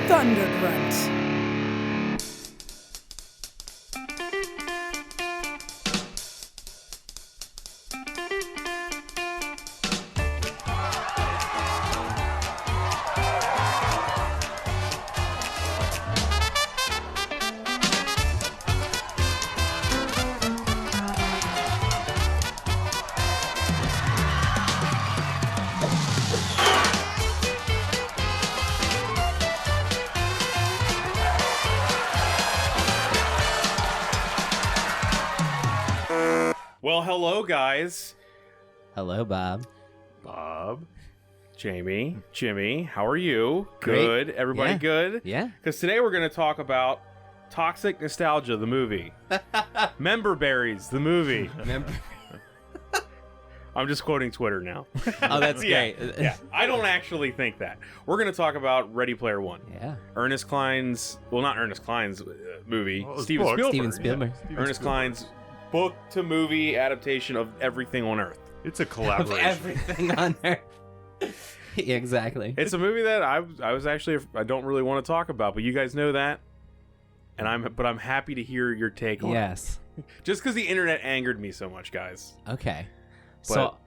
Thunder Grunt. Well, hello, guys. Hello, Bob. Bob. Jamie. Jimmy. How are you? Great. Good. Everybody Yeah. good? Yeah. Because today we're going to talk about Toxic Nostalgia, the movie. Member Berries, the movie. I'm just quoting Twitter now. Oh, that's great. Yeah, I don't actually think that. We're going to talk about Ready Player One. Yeah. Ernest Cline's, well, not Ernest Cline's movie. Well, Steven book. Spielberg. Steven Spielberg. Steven Ernest Spielberg. Cline's book-to-movie adaptation of everything on Earth. It's a Of collaboration. everything on there. Yeah, exactly. It's a movie that I was actually, I don't really want to talk about, but you guys know that, and I'm happy to hear your take on Yes. it. Just because the internet angered me so much, guys. Okay. But So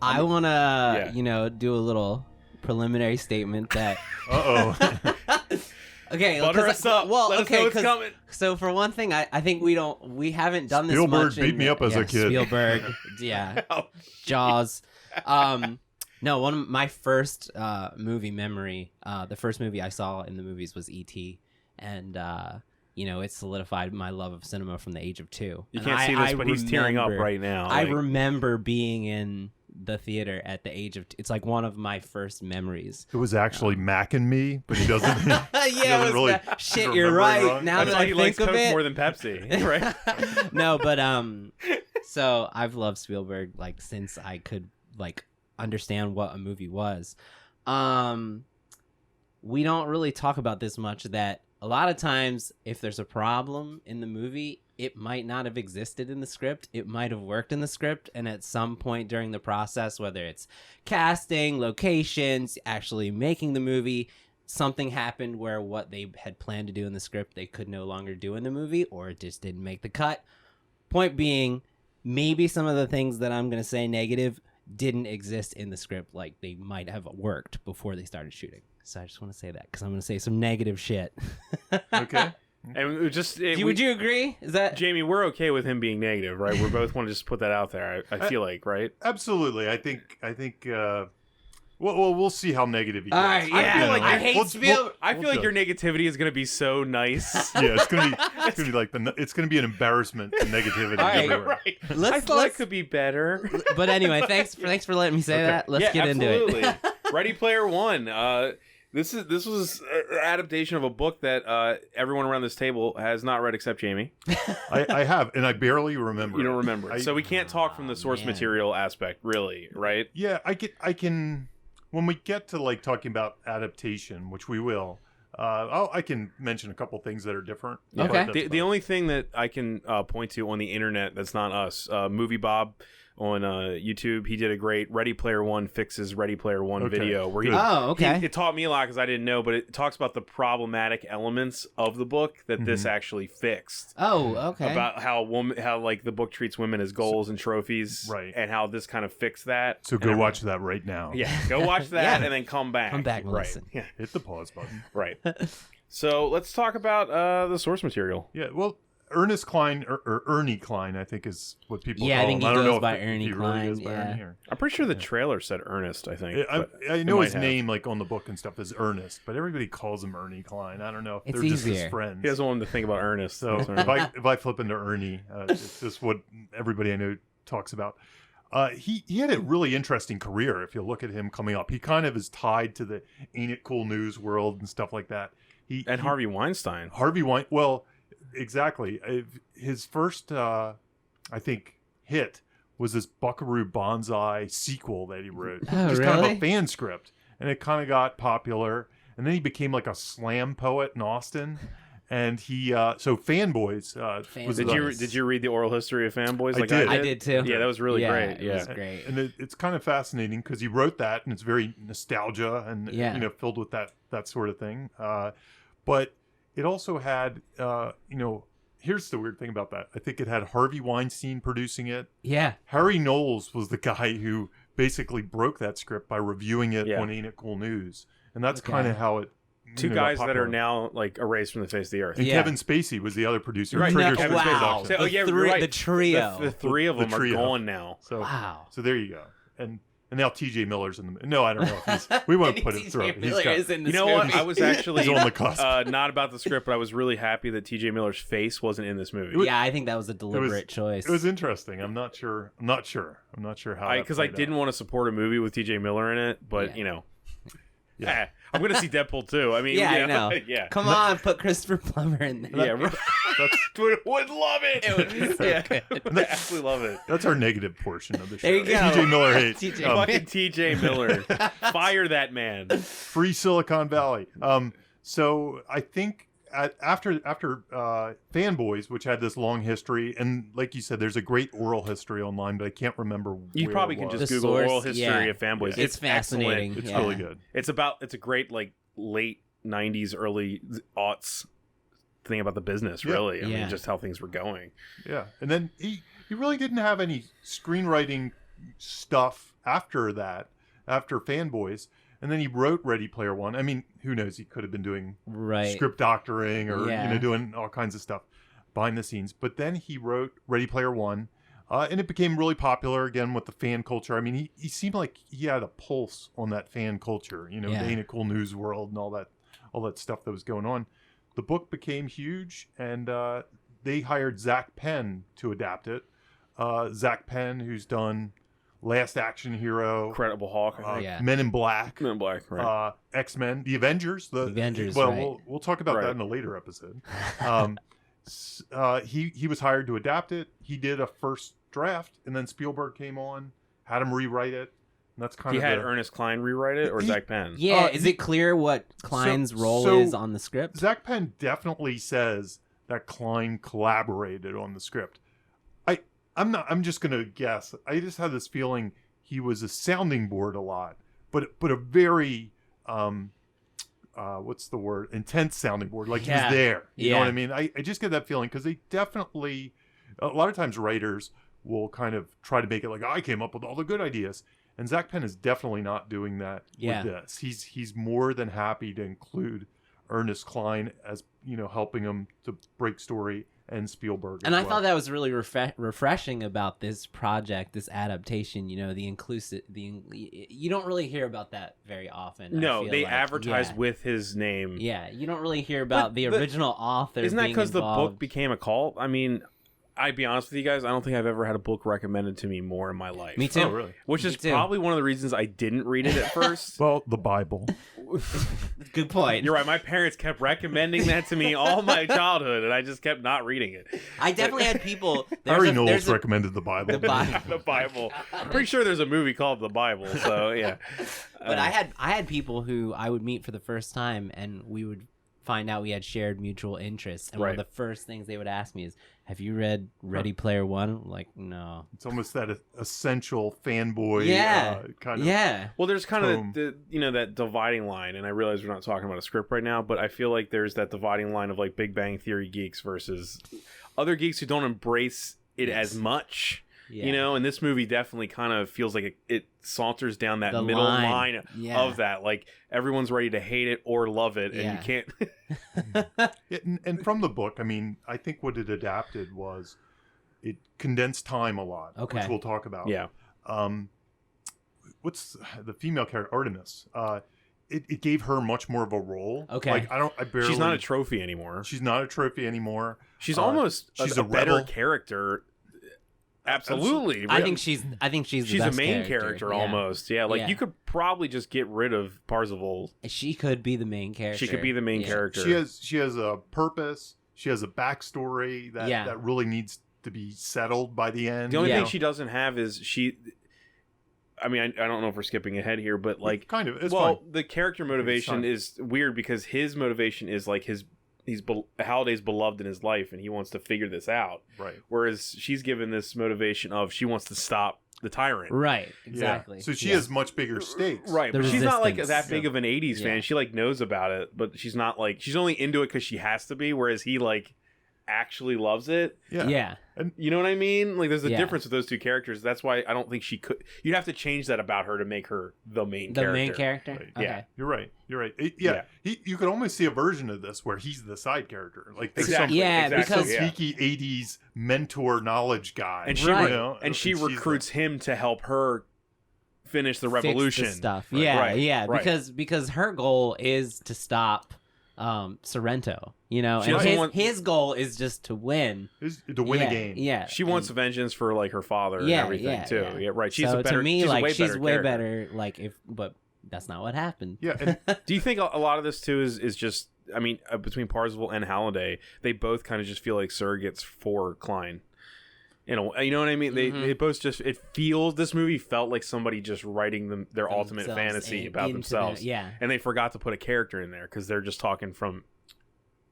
I want to, yeah. do a little preliminary statement that. Uh-oh. Okay. Butter us up. Well, Let us know okay. what's coming. So for one thing, I think we haven't done this Spielberg much. beat me up as a kid. Spielberg. Yeah. Oh, Jaws. No, one of my first movie memory, the first movie I saw in the movies was E.T. And, it solidified my love of cinema from the age of 2. you And can't see this, but he's tearing up right now. I like- remember being in the theater at the age of... It's like one of my first memories. It was actually Mac and Me, but he doesn't. Yeah, it was really shit, you're remember it right. wrong. Now That's that why I he think likes of Coke it. more than Pepsi, right? No, but so I've loved Spielberg like since I could like understand what a movie was. We don't really talk about this much, that a lot of times if there's a problem in the movie, it might not have existed in the script. It might have worked in the script, and at some point during the process, whether it's casting, locations, actually making the movie, something happened where what they had planned to do in the script they could no longer do in the movie, or it just didn't make the cut. Point being, maybe some of the things that I'm going to say negative didn't exist in the script, like they might have worked before they started shooting. So I just want to say that because I'm going to say some negative shit. Okay. And it just Would you agree? Is that Jamie? We're okay with him being negative, right? We both want to just put that out there. I feel like, right? Absolutely. I think. Well, we'll see how negative he gets. All right, yeah. I feel like I hate Spielberg. I feel like your negativity is going to be so nice. Yeah, it's gonna be like it's gonna be an embarrassment to negativity All right. everywhere. Right. Let's- I thought let's- it could be better. But anyway, thanks for letting me say Okay. that. Let's get absolutely. into it. Ready Player One. This was an adaptation of a book that everyone around this table has not read except Jamie. I have, and I barely remember. You don't remember, I- so we can't talk from the source man. material aspect, really, right? Yeah, I can. When we get to like talking about adaptation, which we will, I can mention a couple things that are different. Okay. But that's The about only thing that I can point to on the internet that's not us, Movie Bob on YouTube, he did a great Ready Player One fixes Ready Player One Okay, video where he. good. Oh, okay. It taught me a lot because I didn't know, but it talks about the problematic elements of the book that this actually fixed. Oh, okay. About how like the book treats women as goals and trophies, Right. And how this kind of fixed that. So go watch that right now. Yeah, go watch that Yeah. and then come back. Come back and right. listen. Yeah, Hit the pause button. right. So let's talk about the source material. Yeah, well, Ernest Cline or Ernie Cline, I think is what people Yeah, I call think him. he don't goes know by if Ernie he Cline, really goes by yeah. Ernie or... I'm pretty sure the trailer said Ernest. I think. I but know it his might have. name like on the book and stuff is Ernest, but everybody calls him Ernie Cline. I don't know if It's they're just his easier. friends. He doesn't want him to think about Ernest. So if I flip into Ernie, it's just what everybody I know talks about. He had a really interesting career. If you look at him coming up, he kind of is tied to the Ain't It Cool News world and stuff like that. Harvey Weinstein. Harvey Weinstein. Well, exactly. His first, I think, hit was this Buckaroo Banzai sequel that he wrote. Oh, Just kind of really? a fan script, and it kind of got popular. And then he became like a slam poet in Austin. And he so Fanboys was Did you read the oral history of Fanboys? I did. I did too. Yeah, that was really great. It was great. And it's kind of fascinating because he wrote that, and it's very nostalgia and filled with that sort of thing. But it also had here's the weird thing about that. I think it had Harvey Weinstein producing it. Yeah. Harry Knowles was the guy who basically broke that script by reviewing it on Ain't It Cool News, and that's kind of how it. Two guys that are now like erased from the face of the earth. And Kevin Spacey was the other producer. Right. Trigger Kevin Spacey wow. Productions. So, right. The trio. The three of them are gone now. So, wow. So there you go. And now T.J. Miller's in the. No, I don't know. If we won't put it through. You know what? I was actually on the cusp. Not about the script, but I was really happy that T.J. Miller's face wasn't in this movie. Yeah, I think that was a deliberate choice. It was interesting. I'm not sure how. Because I didn't want to support a movie with T.J. Miller in it, but Yeah. I'm going to see Deadpool 2. I mean, I know. Yeah. Come on, put Christopher Plummer in there. Yeah, would love it. It would be so good. I absolutely love it. That's our negative portion of the show. There you go. T.J. Miller hates. Fucking T.J. Miller. Fire that man. Free Silicon Valley. So I think after Fanboys, which had this long history, and like you said, there's a great oral history online, but I can't remember. You where probably it can was. just The Google source, oral history of Fanboys. It's fascinating. It's really good. It's a great like late 90s, early aughts thing about the business, really. I mean, just how things were going. Yeah. And then he really didn't have any screenwriting stuff after that, after Fanboys. And then he wrote Ready Player One. I mean, who knows? He could have been doing script doctoring or doing all kinds of stuff behind the scenes. But then he wrote Ready Player One, and it became really popular again with the fan culture. I mean, he seemed like he had a pulse on that fan culture. The Ain't It Cool News world and all that stuff that was going on. The book became huge, and they hired Zak Penn to adapt it. Zak Penn, who's done Last Action Hero, Incredible Hulk, Men in Black, right? X-Men, the Avengers. The Avengers. Well, right. we'll talk about that in a later episode. He was hired to adapt it. He did a first draft, and then Spielberg came on, had him rewrite it. And that's kind of. He had Ernest Cline rewrite it, or Zak Penn. Yeah, is it clear what Cline's role is on the script? Zak Penn definitely says that Cline collaborated on the script. I'm just gonna guess. I just had this feeling he was a sounding board a lot, but a very what's the word? Intense sounding board. Like he was there. You know what I mean? I just get that feeling because they definitely a lot of times writers will kind of try to make it like I came up with all the good ideas. And Zak Penn is definitely not doing that with this. He's more than happy to include Ernest Cline as helping him to break story. And Spielberg. And I thought that was really refreshing about this project, this adaptation. The inclusive, you don't really hear about that very often. No, they advertise with his name. Yeah, you don't really hear about the original author. Isn't that because the book book became a cult? I mean, I'd be honest with you guys, I don't think I've ever had a book recommended to me more in my life. Me too. Oh, really? Which is probably one of the reasons I didn't read it at first. Well, the Bible. Good point. You're right. My parents kept recommending that to me all my childhood, and I just kept not reading it. I definitely had people. Harry Knowles recommended the Bible. The Bible. I'm pretty sure there's a movie called The Bible, so yeah. But I had people who I would meet for the first time, and we would find out we had shared mutual interests. And one of the first things they would ask me is, have you read Ready Player One? Like, no. It's almost that essential fanboy kind of. Yeah. Well, there's kind of the that dividing line, and I realize we're not talking about a script right now, but I feel like there's that dividing line of like Big Bang Theory geeks versus other geeks who don't embrace it as much. Yeah. And this movie definitely kind of feels like it saunters down that middle line of that. Like, everyone's ready to hate it or love it, and you can't... and from the book, I mean, I think what it adapted was it condensed time a lot, which we'll talk about. Yeah. What's the female character, Artemis? It gave her much more of a role. Okay. Like, She's not a trophy anymore. She's not a trophy anymore. She's almost a better character. Absolutely. I think she's the best a main character almost. Yeah, like you could probably just get rid of Parzival. She could be the main character. She could be the main character. She has a purpose. She has a backstory that really needs to be settled by the end. The only thing she doesn't have is I mean, I don't know if we're skipping ahead here, but like kind of. It's fine. The character motivation is weird because his motivation is like his Halliday's beloved in his life, and he wants to figure this out. Right. Whereas she's given this motivation of she wants to stop the tyrant. Right. Exactly. Yeah. So she has much bigger stakes. Right. The But she's not like resistance. that big of an 80s fan. Yeah. She like knows about it, but she's not like she's only into it because she has to be. Whereas he like actually loves it. Yeah. Yeah. You know what I mean? Like there's a Yeah. difference with those two characters. That's why I don't think she could. You'd have to change that about her to make her the main character. Main character. Right. Okay. Yeah. You're right. Yeah. You could almost see a version of this where he's the side character. Like there's Exactly. Yeah, exactly, because- some yeah. sneaky 80s mentor knowledge guy. And she Right. and she she's recruits him to help her finish the Fix the revolution. stuff. Right. Yeah, Right. yeah. Right. Because her goal is to stop Sorrento. You know, She and doesn't want- his goal is just to win. to win yeah, a game. Yeah. She wants vengeance for like her father and Yeah, everything yeah, too. yeah. Yeah, right. She's so a better. to me, she's like a way she's better way character. better. But that's not what happened. Yeah. And Do you think a lot of this too is just? I mean, between Parzival and Halliday, they both kind of just feel like surrogates for Cline. You know what I mean? They both just. It feels this movie felt like somebody just writing them their ultimate Themselves fantasy in- about into themselves. yeah. And they forgot to put a character in there because they're just talking from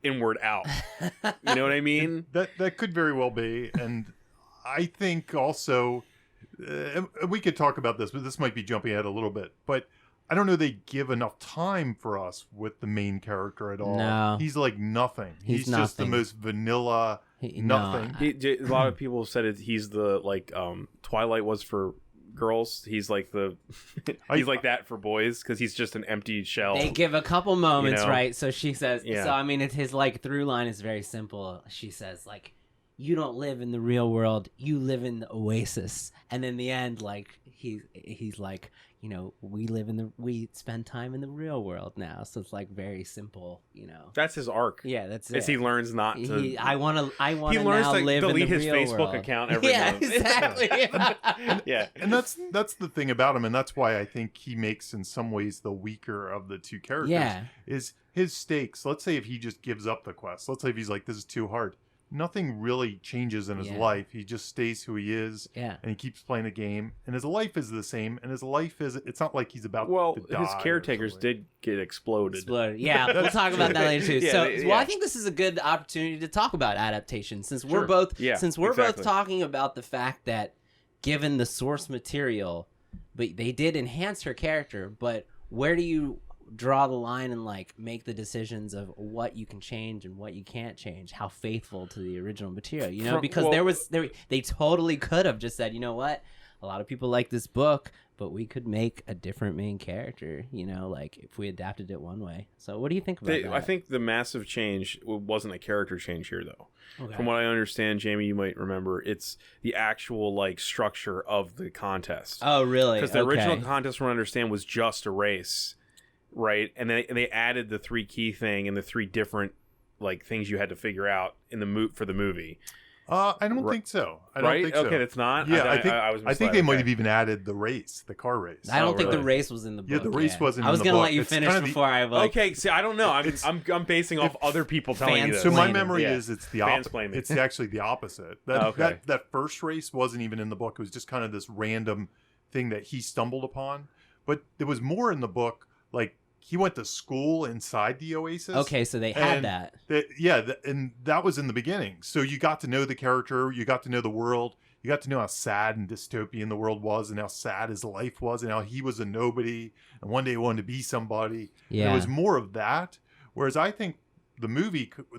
inward out. You know what I mean? that could very well be. And I think also, we could talk about this, but this might be jumping ahead a little bit. But I don't know they give enough time for us with the main character at all. No. He's like nothing. He's just the nothing. most vanilla nothing. A lot of people said he's the like Twilight was for girls. He's like he's like that for boys because he's just an empty shell. They give a couple moments, You know? right? So she says, Yeah. so I mean, it's his like through line is very simple. She says like, you don't live in the real world, you live in the oasis. And in the end, like he's like, you know, we spend time in the real world now. So it's like very simple, you know. That's his arc. Yeah, that's As it. he learns not to. I want to he learns now to live in delete the his real Facebook world. account every Yeah, month. exactly. Yeah. And that's the thing about him, and that's why I think he makes in some ways the weaker of the two characters. Yeah. Is his stakes. Let's say if he just gives up the quest. Let's say if he's like, this is too hard. Nothing really changes in his Yeah. life. He just stays who he is. Yeah. And he keeps playing the game. And his life is the same. And his life is, it's not like he's about Well, to die. his or caretakers something. did get exploded. Exploded. Yeah, we'll talk about that later too. Yeah, So, yeah. well, I think this is a good opportunity to talk about adaptation since we're Sure. both Yeah, both exactly. talking about the fact that given the source material, but they did enhance her character, but where do you draw the line and like make the decisions of what you can change and what you can't change, how faithful to the original material, you know? Because they totally could have just said, you know what, a lot of people like this book, but we could make a different main character, you know, like if we adapted it one way. So what do you think about that? I think the massive change wasn't a character change here, though. Okay. From what I understand, Jamie, you might remember, it's the actual like structure of the contest. Oh, really? Because the original Okay. contest, from what I understand, was just a race, right? And they added the 3 key thing and the 3 different like things you had to figure out in the for the movie. I don't think so. I don't Right? think so. Okay, that's not. Yeah, I was I think misled. they might Okay. have even added the race, the car race. I don't think the really? race was in the book. Yeah, the race wasn't I was in the gonna book. let you It's finish kind of the- before I like. Okay, see, I don't know. It's- I'm basing off other people telling you this. So my Fansplaining. memory Yeah. is it's the Fansplaining. opposite. It's actually the opposite. That, Okay. that first race wasn't even in the book. It was just kind of this random thing that he stumbled upon. But there was more in the book. Like he went to school inside the Oasis. Okay, so they had And that. and that was in the beginning. So you got to know the character, you got to know the world, you got to know how sad and dystopian the world was, and how sad his life was, and how he was a nobody, and one day he wanted to be somebody. Yeah. And it was more of that. Whereas I think the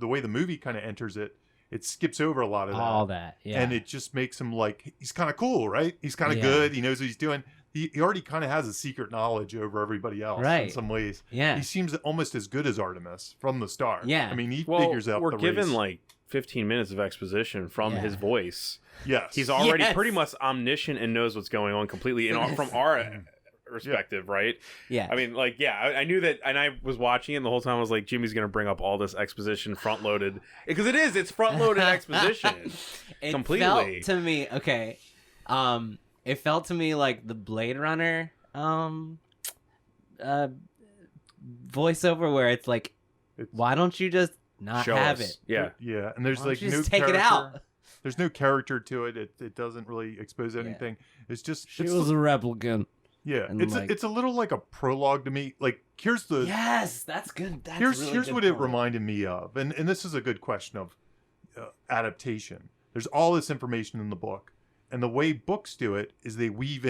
way the movie kind of enters it, it skips over a lot of All that. that. Yeah. And it just makes him like, he's kind of cool, right? He's kind of Yeah. good. He knows what he's doing. He already kind of has a secret knowledge over everybody else in Right. some ways. yeah. He seems almost as good as Artemis from the start. Yeah. I mean, he Well, figures out we're the given race. like 15 minutes of exposition from Yeah. his voice. Yes. He's already Yes. pretty much omniscient and knows what's going on completely from our perspective, right? Yeah. I mean, like, yeah, I knew that, and I was watching it and the whole time I was like, Jimmy's going to bring up all this exposition front-loaded. Because it's front-loaded exposition. It completely. felt to me, okay. It felt to me like the Blade Runner voiceover where it's like, why don't you just not Show have us. it? Yeah. Yeah, and there's Why don't like you no just take it character. out? There's no character to it. It doesn't really expose anything. It's just She it's, was a replicant. Yeah, And, it's a little like a prologue to me. Like here's the Yes, that's good. That's here's really here's good what it point. reminded me of, and this is a good question of adaptation. There's all this information in the book, and the way books do it is they weave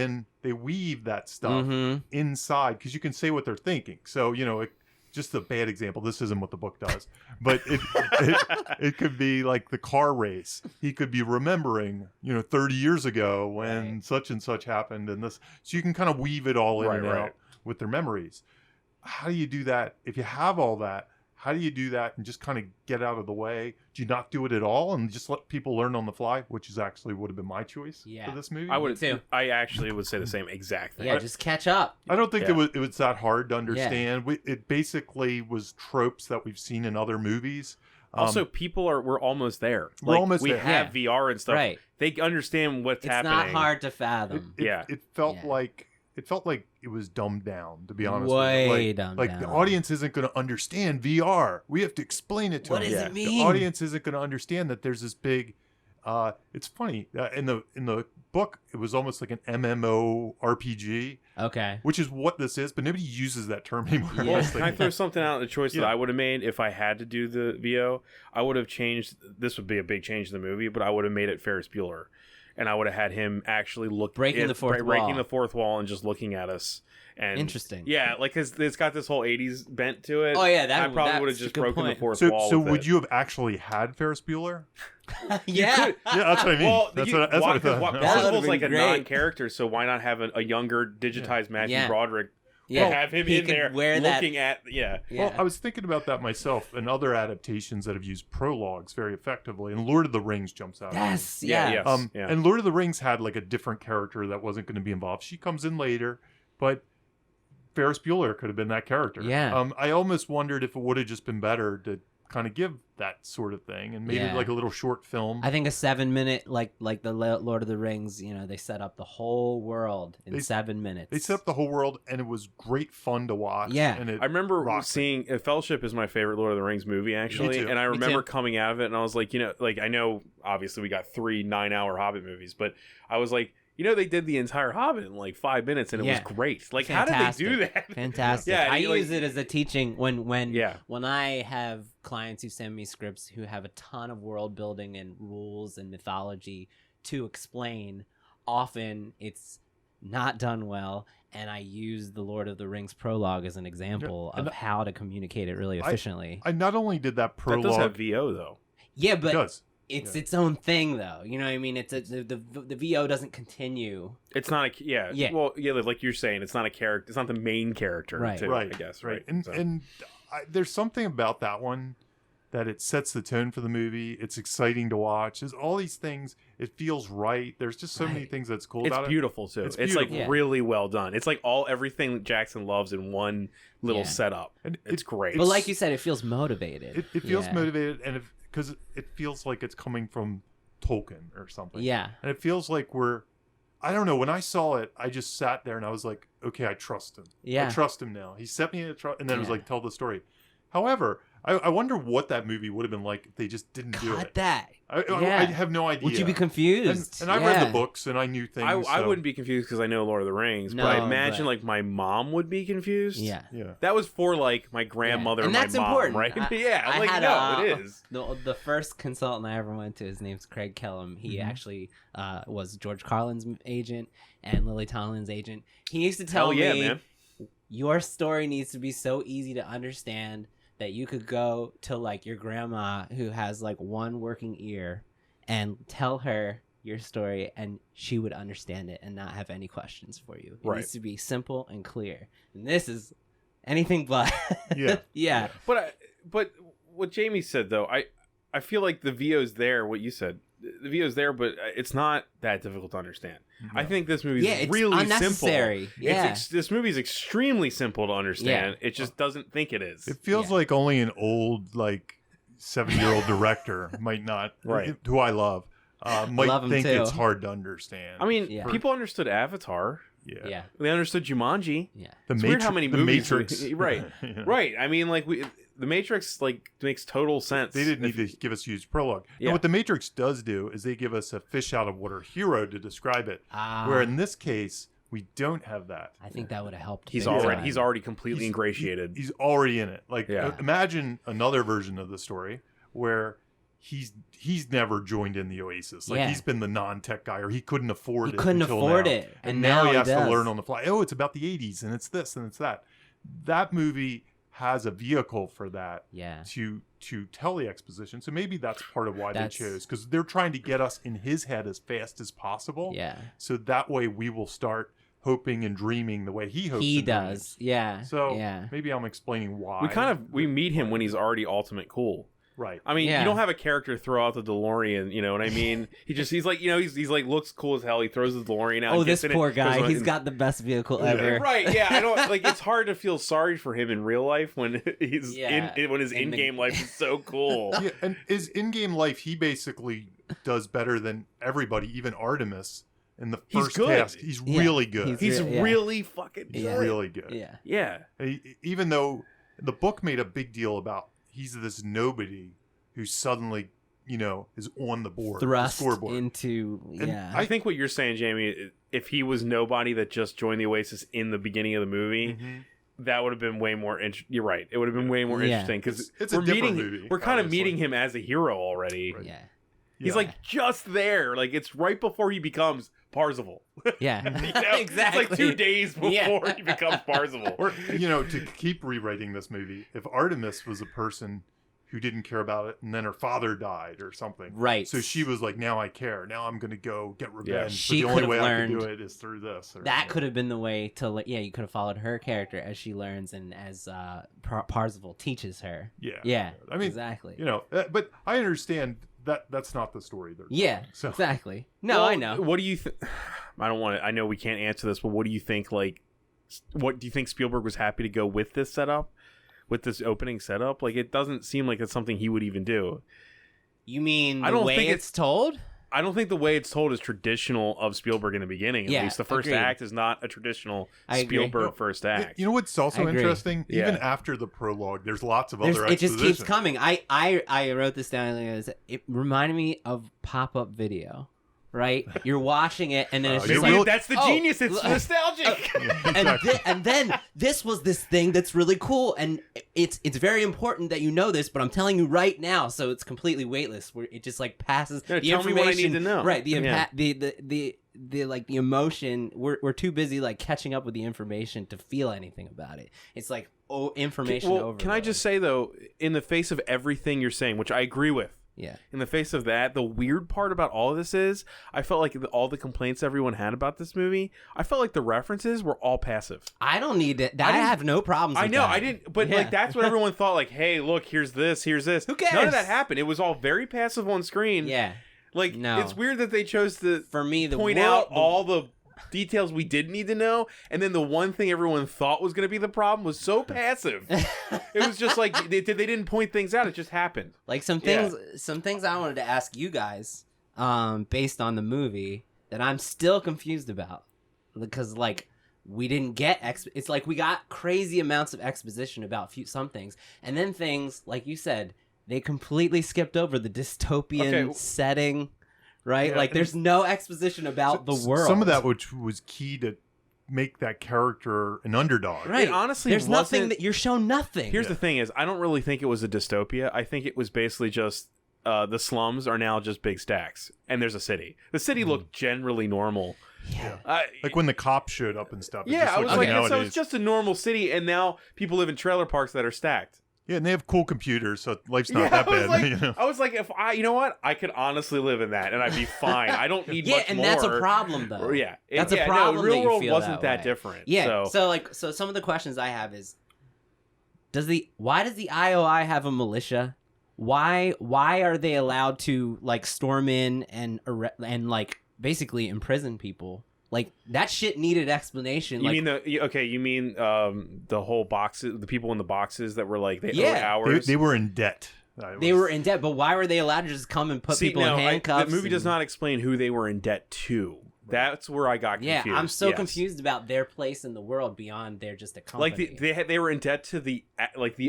that stuff inside because you can say what they're thinking. So just a bad example. This isn't what the book does, but it could be like the car race. He could be remembering 30 years ago when such and such happened, and this. So you can kind of weave it all in and out with their memories. How do you do that if you have all that? How do you do that and just kind of get out of the way? Do you not do it at all and just let people learn on the fly, which is actually would have been my choice for this movie? I would too. I actually would say the same exact thing. Yeah, just catch up. I don't think it was that hard to understand. It basically was tropes that we've seen in other movies. Also, we're almost there. We're almost there. We have VR and stuff. Right. They understand what's happening. It's not hard to fathom. It felt like it was dumbed down, to be honest. Way dumbed down. The audience isn't going to understand VR. We have to explain it to them. What does it mean? The audience isn't going to understand that there's this big. It's funny in the book. It was almost like an MMO RPG. Okay. Which is what this is, but nobody uses that term anymore. Yeah. Well, can I throw something out? The choice that I would have made if I had to do the VO, I would have changed. This would be a big change in the movie, but I would have made it Ferris Bueller. And I would have had him actually breaking the fourth wall and just looking at us. And interesting. Yeah, like it's got this whole '80s bent to it. Oh yeah, I probably would have just broken the fourth wall. So would you have actually had Ferris Bueller? Yeah, that's what I mean. Well, that's what I thought. Parsifal's like a non-character, so why not have a younger, digitized Matthew Broderick? Yeah, have him in there looking at Well, I was thinking about that myself and other adaptations that have used prologues very effectively, and Lord of the Rings jumps out. Yes, And Lord of the Rings had like a different character that wasn't going to be involved. She comes in later, but Ferris Bueller could have been that character. Yeah. I almost wondered if it would have just been better to kind of give that sort of thing and maybe like a little short film. I think a 7-minute like the Lord of the Rings, they set up the whole world in 7 minutes. They set up the whole world and it was great fun to watch. Yeah. And I remember seeing Fellowship is my favorite Lord of the Rings movie actually. Me too. And I remember coming out of it and I was like, I know obviously we got 3 9-hour Hobbit movies, but I was like, they did the entire Hobbit in like 5 minutes, and it was great. Like, fantastic. How did they do that? Fantastic. Yeah, I use it as a teaching when I have clients who send me scripts who have a ton of world building and rules and mythology to explain. Often it's not done well, and I use the Lord of the Rings prologue as an example of how to communicate it really efficiently. I not only did that prologue. That does have VO though. Yeah, but. It does. It's its own thing, though. You know what I mean? It's the VO doesn't continue. It's not a Well, like you're saying, it's not a character. It's not the main character, right? I guess, right? And there's something about that one that it sets the tone for the movie. It's exciting to watch. There's all these things. It feels right. There's just so many things that's cool about it. It's beautiful too. It's like really well done. It's like everything that Jackson loves in one little setup. And it's great. But like you said, it feels motivated. It feels motivated, and because it feels like it's coming from Tolkien or something. Yeah. And it feels like I don't know, when I saw it, I just sat there and I was like, okay, I trust him. Yeah. I trust him now. He set me in a trust, and then it was like, tell the story. However, I wonder what that movie would have been like if they just didn't do it. Cut that. I have no idea. Would you be confused? And I read the books and I knew things. I wouldn't be confused because I know Lord of the Rings, but I imagine like my mom would be confused. Yeah. That was for like my grandmother and my that's mom, important. right? It is. The first consultant I ever went to, his name's Craig Kellum. He actually was George Carlin's agent and Lily Tomlin's agent. He used to tell me, man, your story needs to be so easy to understand that you could go to like your grandma who has like one working ear and tell her your story and she would understand it and not have any questions for you. It needs to be simple and clear. And this is anything but. Yeah. But what Jamie said though, I feel like the VO's there, what you said. The VO's there, but it's not that difficult to understand. No. I think this movie is really unnecessary. simple. Yeah. This movie is extremely simple to understand. It just doesn't think it is. It feels like only an old, like 7-year-old director might not, who I love, might think it's hard to understand. I mean, people understood Avatar. Yeah. They understood Jumanji. Yeah. It's weird how many movies. The Matrix. Right. Right. I mean, like The Matrix makes total sense. They didn't need to give us a huge prologue. Now, what The Matrix does do is they give us a fish out of water hero to describe it. Where in this case, We don't have that. I think that would have helped. He's big already time. he's already completely ingratiated. He's already in it. Like, Yeah. imagine another version of the story where he's never joined in the Oasis. Like, Yeah. he's been the non-tech guy, or he couldn't afford He it. couldn't until afford now. it, and and now he has does. to learn on the fly. Oh, it's about the '80s, and it's this, and it's that. That movie has a vehicle for that. Yeah. To tell the exposition. So maybe that's part of why That's- they chose, because they're trying to get us in his head as fast as possible. Yeah. So that way we will start hoping and dreaming the way he hopes. He and does. dreams. Yeah. So yeah. maybe I'm explaining why. We meet him when he's already ultimate cool. Right. I mean, Yeah. you don't have a character throw out the DeLorean, you know what I mean? He's like, he's like looks cool as hell. He throws the DeLorean out. Oh, gets this in it, poor goes guy. on- He's got the best vehicle Yeah. ever. Right, yeah. I don't like. It's hard to feel sorry for him in real life when he's Yeah. when his In the- in-game life is so cool. Yeah, and his in-game life, he basically does better than everybody, even Artemis. In the He's first good. task, he's Yeah. really good. He's Yeah. really fucking He's good. really good. Yeah. Yeah. Even though the book made a big deal about he's this nobody who suddenly, is on the board, the Thrust scoreboard. into. And Yeah. I think what you're saying, Jamie, if he was nobody that just joined the Oasis in the beginning of the movie, Mhm. that would have been way more you're right. It would have been way more Yeah. interesting because It's a different movie, we're kind of obviously. meeting him as a hero already. Right. yeah. He's Yeah. like just there. Like it's right before he becomes Parzival. Yeah. You know? Exactly. It's like 2 days before Yeah. he becomes Parzival. Or, to keep rewriting this movie, if Artemis was a person who didn't care about it, and then her father died or something. Right. So she was like, now I care. Now I'm going to go get revenge. She but the only could've way I can do learned it is through this. Or, That could have been the way to, you could have followed her character as she learns and as Parzival teaches her. Yeah. Yeah. I mean, exactly. but I understand that's not the story they're Yeah. telling, so. Exactly. No, Well, I know. What do you think? I don't want to. I know we can't answer this, but what do you think? Like, what do you think Spielberg was happy to go with this setup, with this opening setup? Like, it doesn't seem like it's something he would even do. You mean the I don't way think it's told? I don't think the way it's told is traditional of Spielberg in the beginning. At Yeah, least the first agreed. act is not a traditional I agree. Spielberg No, first act. You know what's also I agree. interesting? Yeah. Even after the prologue, there's lots of There's- other it just keeps exposition. coming. I wrote this down. It reminded me of pop-up video, right? You're watching it, and then it's Oh, just you're like, really- That's the oh, genius. It's l- nostalgic. Yeah, and, exactly. and then this was this thing that's really cool, and it's very important that you know this, but I'm telling you right now, so it's completely weightless. Where it just like passes Yeah, the tell me what I need information, to know. right? The Yeah. the like the emotion. We're too busy like catching up with the information to feel anything about it. It's like information overload. Can I just say though, in the face of everything you're saying, which I agree with, Yeah. in the face of that, the weird part about all of this is I felt like all the complaints everyone had about this movie, I felt like the references were all passive. I don't need it. I didn't- have no problems I with know, that. I didn't, but Yeah. like that's what everyone thought. Like, hey, look, here's this, here's this. Who None cares? of that happened. It was all very passive on screen. Yeah. Like, No. it's weird that they chose to For me, the point world, out all the details we did need to know, and then the one thing everyone thought was going to be the problem was so passive. It was just like they didn't point things out; it just happened. like some things I wanted to ask you guys, based on the movie that I'm still confused about, because like we didn't get it's like we got crazy amounts of exposition about some things, and then things like you said they completely skipped over the dystopian Okay. setting, right? Yeah. Like there's no exposition about the world. Some of that which was key to make that character an underdog. right? It honestly there's nothing wasn't- that you're shown nothing. Here's Yeah. the thing: is I don't really think it was a dystopia. I think it was basically just the slums are now just big stacks, and there's a city. The city looked generally normal. yeah. Like when the cops showed up and stuff. It Yeah, just I was looked like, nowadays. so it's just a normal city, and now people live in trailer parks that are stacked. Yeah, and they have cool computers, so life's not Yeah, that I was bad. like, you know? I was like, if I, you know what, I could honestly live in that, and I'd be fine. I don't need Yeah, much and more. that's a problem though. Yeah, That's a yeah, problem No, that real you world feel wasn't that way. different. Yeah. So, So some of the questions I have is, why does the IOI have a militia? Why are they allowed to like storm in and like basically imprison people? Like that shit needed explanation. you Like, mean you mean the whole boxes, the people in the boxes that were like they owed Yeah. hours. They were in debt. they were in debt, but why were they allowed to just come and put people in handcuffs? the movie does and- not explain who they were in debt to. That's where I got Yeah, confused. I'm so Yes. confused about their place in the world beyond they're just a company. Like they were in debt to the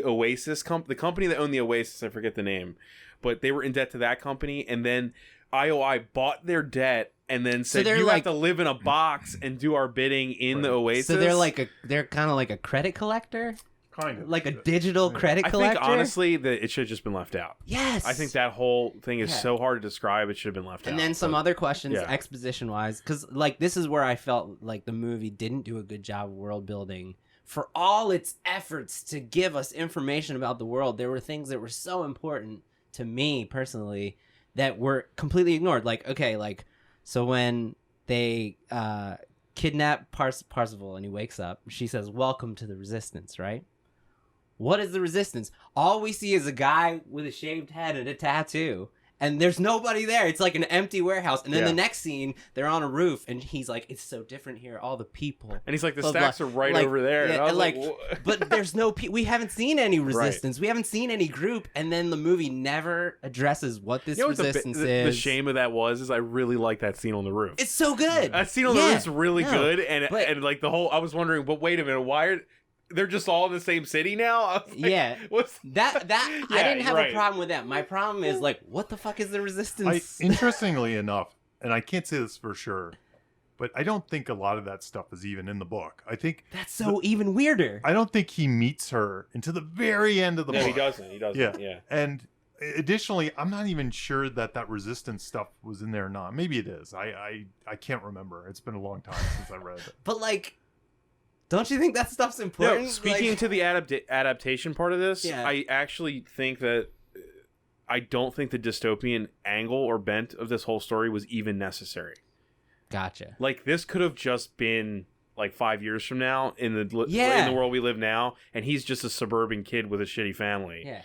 Oasis the company that owned the Oasis. I forget the name, but they were in debt to that company, and then IOI bought their debt and then said, they're you like- have to live in a box and do our bidding in the Oasis. So they're kind of like a credit collector, Kind of. like a digital credit I collector. think, honestly, that it should have just been left out. Yes. I think that whole thing is Yeah. so hard to describe, it should have been left out. And then some But- other questions, yeah. exposition-wise, because, like, this is where I felt like the movie didn't do a good job of world-building. For all its efforts to give us information about the world, there were things that were so important to me, personally, that were completely ignored. Like, okay, like, so when they kidnap Parzival and he wakes up, she says, "Welcome to the Resistance," right? What is the Resistance? All we see is a guy with a shaved head and a tattoo. And there's nobody there. It's like an empty warehouse. And then the next scene, they're on a roof, and he's like, "It's so different here. All the people." And he's like, the Blah, stacks blah. are right Like, over there. yeah, and I was like, "Wha-" but there's no we haven't seen any resistance. We haven't seen any group. And then the movie never addresses what this You know what resistance the is. shame of that was I really like that scene on the roof. It's so good. That scene on the roof's really no, good, and but- and like the whole, I was wondering, but wait a minute, why are they're just all in the same city now? I was like, Yeah. what's That I Yeah, didn't have right. a problem with that. My problem is, like, what the fuck is the resistance? Interestingly enough, and I can't say this for sure, but I don't think a lot of that stuff is even in the book. I think That's so even weirder. I don't think he meets her until the very end of the No, book. he doesn't. Yeah. And additionally, I'm not even sure that resistance stuff was in there or not. Maybe it is. I can't remember. It's been a long time since I read it. But, like, don't you think that stuff's important? No, speaking Like- to the adaptation part of this, Yeah. I actually think that I don't think the dystopian angle or bent of this whole story was even necessary. Gotcha. Like, this could have just been like 5 years from now in the Yeah. in the world we live now, and he's just a suburban kid with a shitty family. Yeah.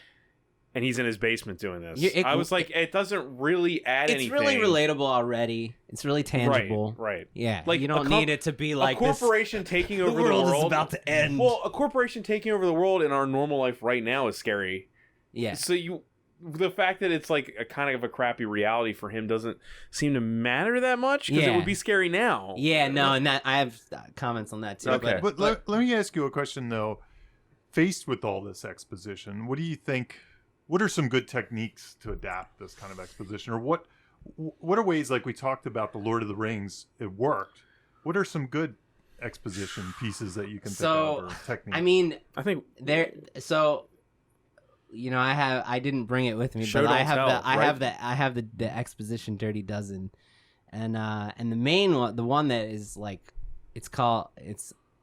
And he's in his basement doing this. Yeah, I was like, it doesn't really add It's anything. really relatable already. It's really tangible. Right. Yeah. Like, you don't a need it to be like a corporation taking over the world world is about to end. Well, a corporation taking over the world in our normal life right now is scary. Yeah. So the fact that it's like a kind of a crappy reality for him doesn't seem to matter that much, because it Yeah. would be scary now. Yeah, no, and that I have comments on that too. Okay. But let me ask you a question though. Faced with all this exposition, what do you think? What are some good techniques to adapt this kind of exposition, or what are ways, like we talked about the Lord of the Rings, it worked? What are some good exposition pieces that you can think of, or techniques? I mean, I think there. So, you know, I didn't bring it with me, Show but I don't have tell, I have the exposition Dirty Dozen, and the main one, the one that is like, it's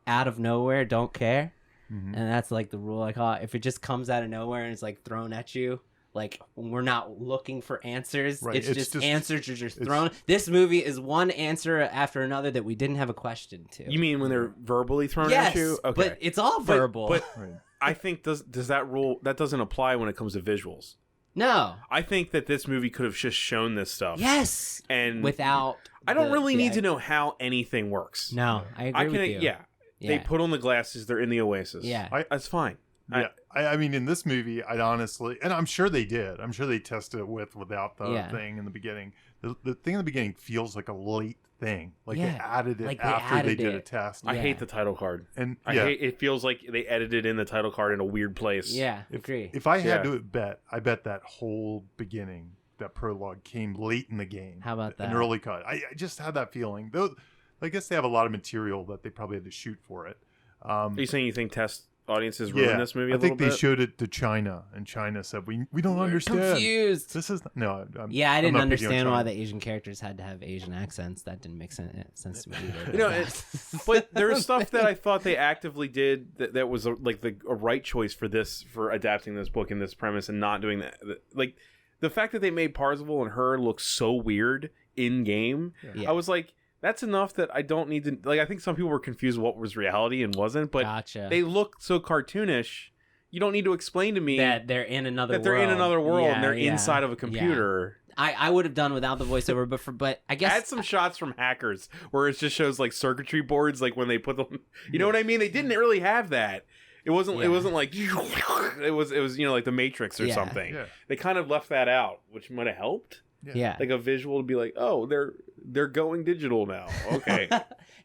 out of nowhere, don't care. Mhm. And that's like the rule I call it. If it just comes out of nowhere and it's like thrown at you, like we're not looking for answers. Right, It's, it's just just- answers are just it's- thrown. This movie is one answer after another that we didn't have a question to. you mean when they're verbally thrown yes, at you? Okay. but it's all verbal. But Right. I think does that rule, that doesn't apply when it comes to visuals. no. I think that this movie could have just shown this stuff. Yes. And Without. I don't really need the- to know how anything works. No, I agree I can. with you. Yeah. They put on the glasses. They're in the Oasis. Yeah. That's fine. Yeah, I mean, in this movie, I'd honestly, and I'm sure they did. I'm sure they tested it without the Yeah. thing in the beginning. The thing in the beginning feels like a late thing. Like they Yeah, added it like they after they added did a it. test. I Yeah. hate the title card. And I hate. It feels like they edited in the title card in a weird place. Yeah, if, agree. if I had Yeah. to bet, I bet that whole beginning, that prologue came late in the game. How about that? An early cut. I just had that feeling. Though, I guess they have a lot of material that they probably had to shoot for it. Are you saying you think test audiences ruined this movie a I think little they bit? showed it to China, and China said, "We don't understand. Confused. This is no." Yeah, I I'm didn't not picking on understand why China. the Asian characters had to have Asian accents. That didn't make sense to me either. You know, but there's stuff that I thought they actively did that was a right choice for adapting this book and this premise and not doing that. Like the fact that they made Parzival and her look so weird in game, Yeah. I was like, that's enough that I don't need to. Like, I think some people were confused what was reality and wasn't, but Gotcha. they look so cartoonish. You don't need to explain to me that they're in another that they're in another world and they're Yeah, inside of a yeah. computer. I would have done without the voiceover, but I guess Add some shots from Hackers where it just shows like circuitry boards, like when they put them. You know what I mean? They didn't really have that. It wasn't. Yeah. It wasn't like it was. You know, like the Matrix or Yeah. something. Yeah. They kind of left that out, which might have helped. yeah. Like a visual to be like, oh, they're going digital now. Okay.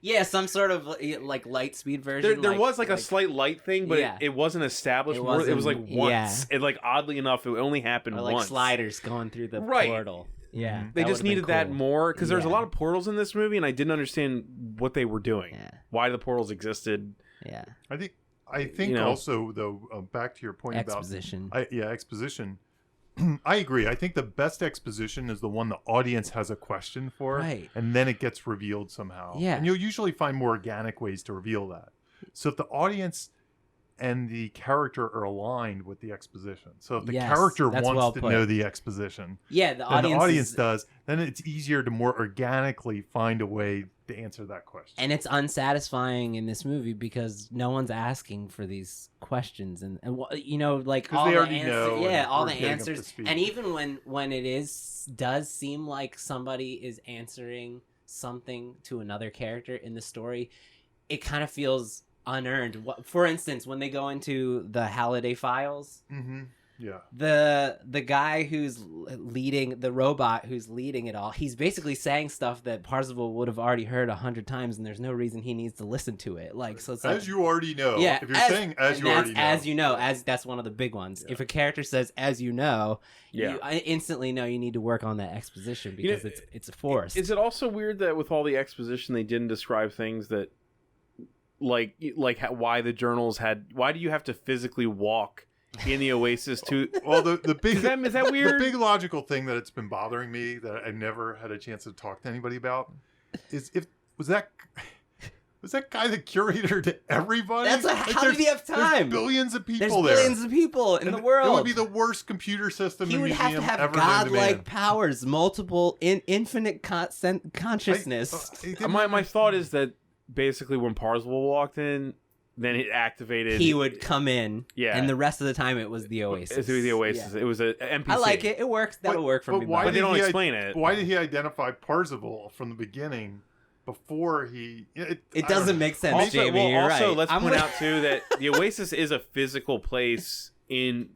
Yeah, some sort of like light speed version. There was like a slight light thing, but Yeah. it wasn't established. It It was like wasn't- once. It like oddly enough, it only happened or like once. sliders going through the Right. portal. Yeah. They that just would've been needed that cool. more because there's a Yeah. lot of portals in this movie, and I didn't understand what they were doing, Yeah. why the portals existed. Yeah. I think also though, back to your point Exposition. about exposition. I agree. I think the best exposition is the one the audience has a question for, Right. and then it gets revealed somehow. Yeah. And you'll usually find more organic ways to reveal that. So if the audience and the character are aligned with the exposition, so if the Yes, character that's wants well to put. know the exposition, Yeah, the and audience, the audience is, does, then it's easier to more organically find a way to answer that question. and it's unsatisfying in this movie because no one's asking for these questions, and you know, like 'Cause all they the already know, answers, yeah, and all we're the getting up to answers, speed. and even when it does seem like somebody is answering something to another character in the story, it kind of feels unearned. For instance, when they go into the Halliday files, Mm-hmm. Yeah. the guy who's leading the robot who's leading it all, he's basically saying stuff that Parzival would have already heard 100 times, and there's no reason he needs to listen to it. Like, so it's like, As you already know. yeah, If you're saying as and you that's already know. as you know, as that's one of the big ones. Yeah. If a character says as you know, Yeah. I instantly know you need to work on that exposition You know, because it's forced. Is it also weird that with all the exposition they didn't describe things that why the journals had, why do you have to physically walk in the Oasis to Well, the big is that weird? The big logical thing that it's been bothering me that I never had a chance to talk to anybody about is was that guy the curator to everybody? That's how did he have time? There's billions of There's people there. billions of people in And the world. It would be the worst computer system He and would have to museum have ever known to godlike man. powers, multiple infinite consciousness. My thought is that basically when Parzival walked in, then it activated. He would come in, Yeah. and the rest of the time it was the Oasis. It was the Oasis. Yeah. It was a NPC. I like it. It works. That'll work for me. Why But they did don't he explain it. Why did he identify Parzival from the beginning before he? It I don't doesn't know. make sense, Also, Jamie. You're also right. let's I'm point with- out too that the Oasis is a physical place in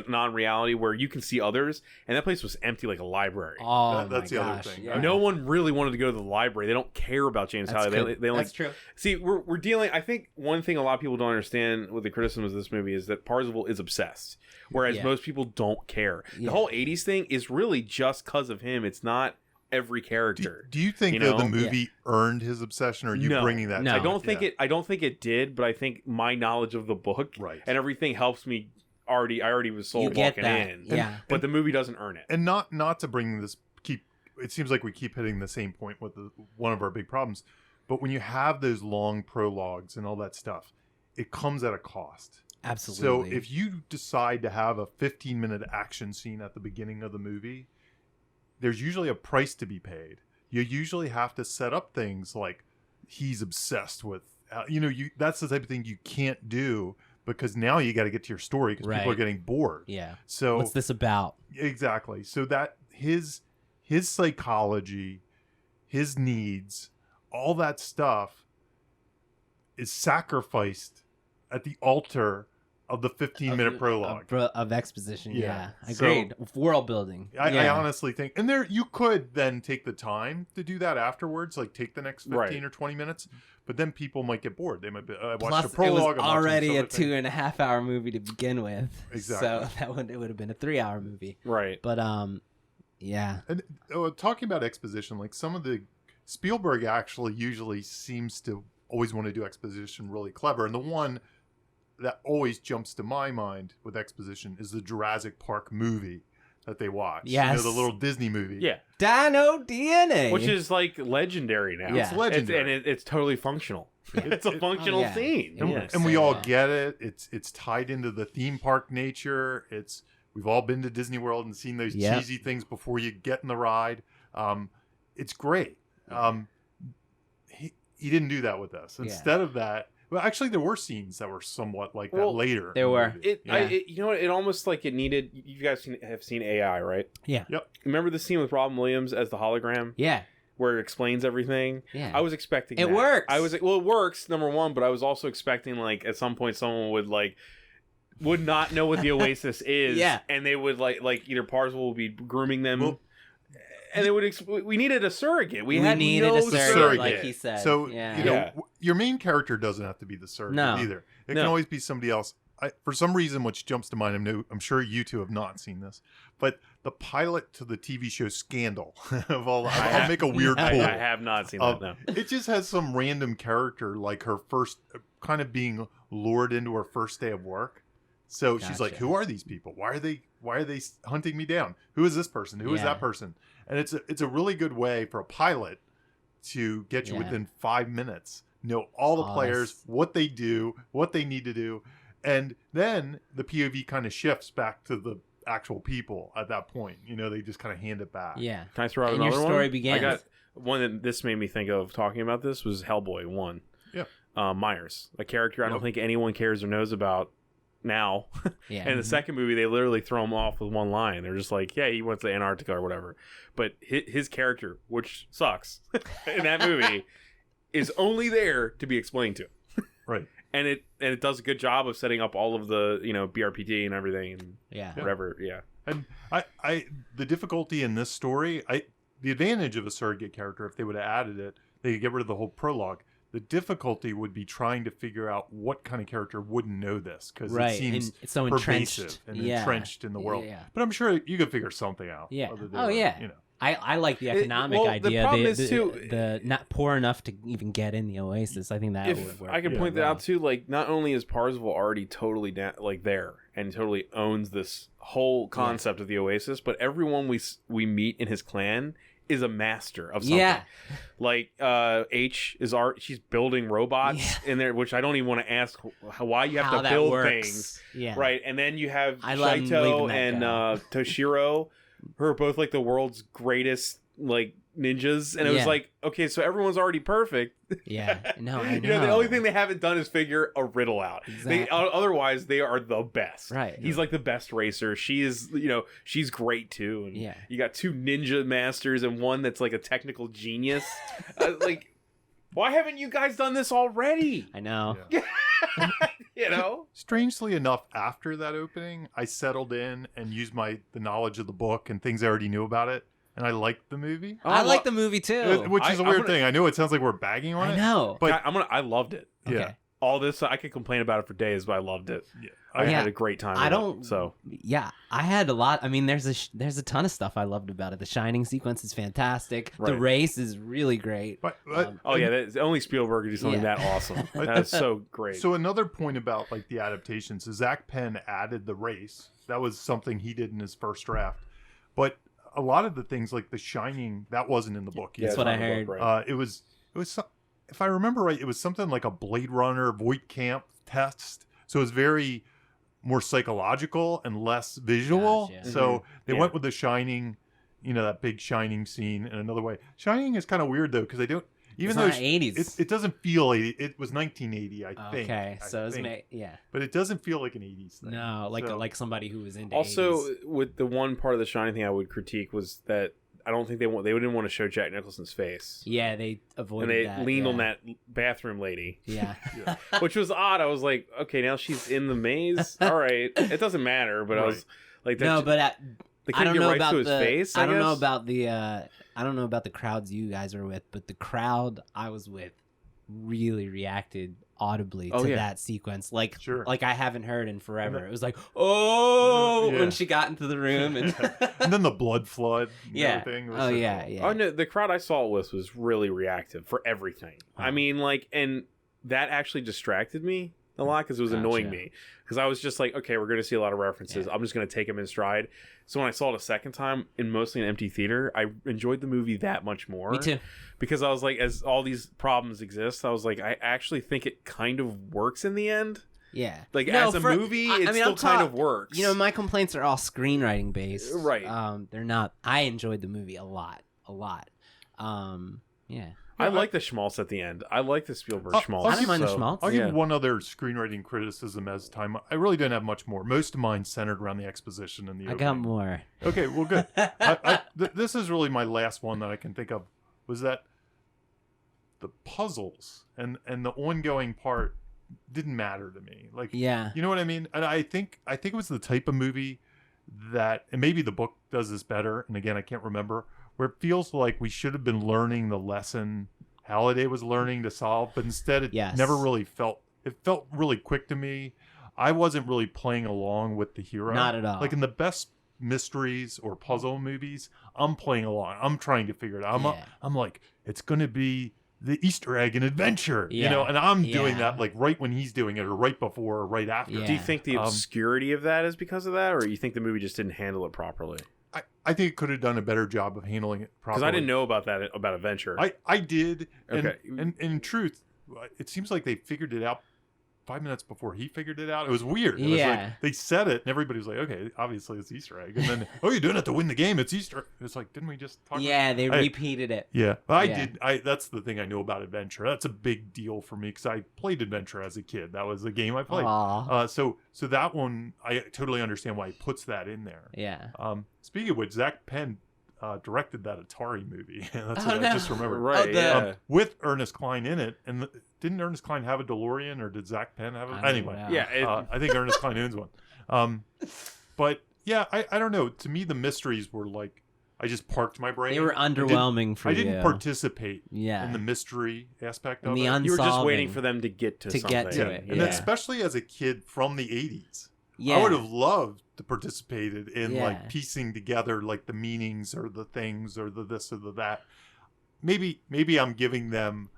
non-reality where you can see others, and that place was empty like a library. Oh, That's my the other gosh, thing. yeah. No one really wanted to go to the library. They don't care about James That's Halliday. true. They That's true. see. We're dealing. I think one thing a lot of people don't understand with the criticism of this movie is that Parzival is obsessed, whereas Yeah. most people don't care. Yeah. The whole '80s thing is really just because of him. It's not every character. Do you think You though the know? movie earned his obsession, or are you No. bringing that? No. to I don't it? think Yeah. it. I don't think it did, but I think my knowledge of the book Right. and everything helps me. I already was sold You get walking that. in. Yeah. But the movie doesn't earn it. And not to bring this it seems like we keep hitting the same point with one of our big problems, but when you have those long prologues and all that stuff, it comes at a cost. Absolutely. So if you decide to have a 15-minute action scene at the beginning of the movie, there's usually a price to be paid. You usually have to set up things like he's obsessed with that's the type of thing you can't do, because now you got to get to your story because people Right. are getting bored. yeah. So What's this about? exactly. So that his psychology, his needs, all that stuff is sacrificed at the altar of the 15-minute prologue. Of exposition. Yeah. Yeah. So- Agreed. World building. I honestly think, and there you could then take the time to do that afterwards, like take the next 15 Right. or 20 minutes, but then people might get bored. They might be, I watched Plus, the prologue. it was I'm watching already this a other thing. 2.5 hour movie to begin with. Exactly. So it would have been a 3 hour movie. Right. But yeah. And talking about exposition, like some of the Spielberg actually usually seems to always want to do exposition really clever, and the one that always jumps to my mind with exposition is the Jurassic Park movie that they watch. Yes. The little Disney movie. Yeah. Dino DNA. Which is like legendary now. Yeah. It's legendary. It's totally functional. It's a functional yeah. scene. And, Yes. and we all Yeah. get it. It's tied into the theme park nature. We've all been to Disney World and seen those Yep. cheesy things before you get in the ride. It's great. He didn't do that with us. Yeah. Instead of that, well, actually, there were scenes that were somewhat like that Well, later. there in the were. movie. Yeah. You know what? It almost like it needed. You guys have seen AI, right? Yeah. Yep. Remember the scene with Robin Williams as the hologram, Yeah. where it explains everything? Yeah. I was expecting It that. works. I was like, well, it works, number one, but I was also expecting like at some point someone would not know what the Oasis is, Yeah. and they would like either Parzival would be grooming them, Well, and they would. We needed a surrogate. We had needed no a surrogate, surrogate. like he said. So yeah. you know, Yeah. your main character doesn't have to be the surrogate No. either. It No. can always be somebody else. for some reason, which jumps to mind, I'm sure you two have not seen this, but the pilot to the TV show Scandal of all, I'll make a weird pull. I have not seen that. No, it just has some random character, like her first, kind of being lured into her first day of work. So she's like, "Who are these people? Why are they hunting me down? Who is this person? Who is that person?" And it's a really good way for a pilot to get you within 5 minutes, know all the players, what they do, what they need to do, and then the POV kind of shifts back to the actual people at that point. You know, they just kind of hand it back. Yeah. Can I throw out and another your story one? begins. I got one that this made me think of talking about this was Hellboy 1. Yeah. Myers, a character I don't think anyone cares or knows about now. Yeah. And the second movie, they literally throw him off with one line. They're just like, yeah, he went to Antarctica or whatever. But his character, which sucks in that movie, is only there to be explained to. Right. And it does a good job of setting up all of the, BRPD and everything and whatever. Yeah. And I the difficulty in this story, the advantage of a surrogate character, if they would have added it, they could get rid of the whole prologue. The difficulty would be trying to figure out what kind of character wouldn't know this, because it seems it's so pervasive entrenched in the world. Yeah. But I'm sure you could figure something out. Yeah. I like the economic idea. The problem is too, the not poor enough to even get in the Oasis. I think that would work. I can point that out too. Like, not only is Parzival already totally there and totally owns this whole concept of the Oasis, but everyone we meet in his clan is a master of something. Yeah. Like H is she's building robots in there, which I don't even want to ask why you have to build things. Yeah. Right. And then you have Shaito and Toshiro, who are both like the world's greatest like ninjas, and it was like, okay, so everyone's already perfect. Yeah. No, I know. The only thing they haven't done is figure a riddle out. Exactly. Otherwise they are the best. Right. He's like the best racer. She is, she's great too. And you got two ninja masters and one that's like a technical genius. Like, why haven't you guys done this already? I know. Yeah. Strangely enough, after that opening, I settled in and used the knowledge of the book and things I already knew about it. And I liked the movie. I like the movie too, which is a weird thing. I know it sounds like we're bagging on it. I know, but I loved it. Okay. Yeah, all this I could complain about it for days, but I loved it. Yeah, I had a great time. I had a lot. I mean, there's a ton of stuff I loved about it. The Shining sequence is fantastic. Right. The race is really great. But only Spielberg could do something that awesome. That's so great. So another point about like the adaptations is Zak Penn added the race. That was something he did in his first draft, but a lot of the things like The Shining, that wasn't in the book. That's what I heard. Book, right? It was if I remember right, it was something like a Blade Runner Voight Camp test. So it was very more psychological and less visual. Gotcha. So they went with The Shining, that big Shining scene in another way. Shining is kind of weird though, because they don't. Even though 80s. It doesn't feel 80. It was 1980, I think. Okay, so but it doesn't feel like an 80s thing. No, like somebody who was into. Also, 80s. with the one part of the Shining thing I would critique was that I don't think they didn't want to show Jack Nicholson's face. Yeah, they avoided that. And they leaned on that bathroom lady. Yeah. Which was odd. I was like, okay, now she's in the maze. All right, it doesn't matter. But I was like, no, but I don't know about his face. I don't know about the. I don't know about the crowds you guys were with, but the crowd I was with really reacted audibly to that sequence. Like I haven't heard in forever. It was like, when she got into the room and then the blood flood. Everything was cool. Oh no, the crowd I saw it with was really reactive for everything. I mean, and that actually distracted me a lot because it was annoying me. Because I was just like, okay, we're going to see a lot of references. I'm just going to take them in stride. So when I saw it a second time in mostly an empty theater, I enjoyed the movie that much more. Me too. Because I was like, as all these problems exist, I was like, I actually think it kind of works in the end. Yeah. Like, as a movie, it still kind of works. My complaints are all screenwriting based. Right. They're not. I enjoyed the movie a lot. Yeah. I like the schmaltz at the end. I like the Spielberg schmaltz. I don't mind the schmaltz. I'll give one other screenwriting criticism as time. I really don't have much more. Most of mine centered around the exposition and the opening. I got more. Okay, well, good. This is really my last one that I can think of. Was that the puzzles and the ongoing part didn't matter to me. Like, you know what I mean? And I think it was the type of movie that, and maybe the book does this better. And again, I can't remember. Where it feels like we should have been learning the lesson Halliday was learning to solve, but instead it never really felt. It felt really quick to me. I wasn't really playing along with the hero. Not at all. Like in the best mysteries or puzzle movies, I'm playing along. I'm trying to figure it out. I'm like, it's going to be the Easter egg and adventure, you know, and I'm doing that like right when he's doing it or right before or right after. Yeah. Do you think the obscurity of that is because of that, or you think the movie just didn't handle it properly? I think it could have done a better job of handling it properly. Because I didn't know about that, about adventure. I did. Okay. And in truth, it seems like they figured it out 5 minutes before he figured it out. It was weird. It was like they said it and everybody was like, okay, obviously it's Easter egg. And then, oh, you're doing it to win the game. It's Easter. It's like, didn't we just talk about they repeated it. Yeah. But that's the thing I know about adventure. That's a big deal for me because I played adventure as a kid. That was the game I played. So that one, I totally understand why he puts that in there. Yeah. Speaking of which, Zak Penn directed that Atari movie. That's what I just remembered. Right, with Ernest Cline in it. And didn't Ernest Cline have a DeLorean, or did Zak Penn have it? Anyway, I think Ernest Cline owns one. But yeah, I don't know. To me, the mysteries were like, I just parked my brain. They were underwhelming for you. I didn't participate in the mystery aspect of it. You were just waiting for them to get to something. Get to it. And especially as a kid from the 80s. Yeah. I would have loved to participate in like piecing together like the meanings or the things or the this or the that. Maybe I'm giving them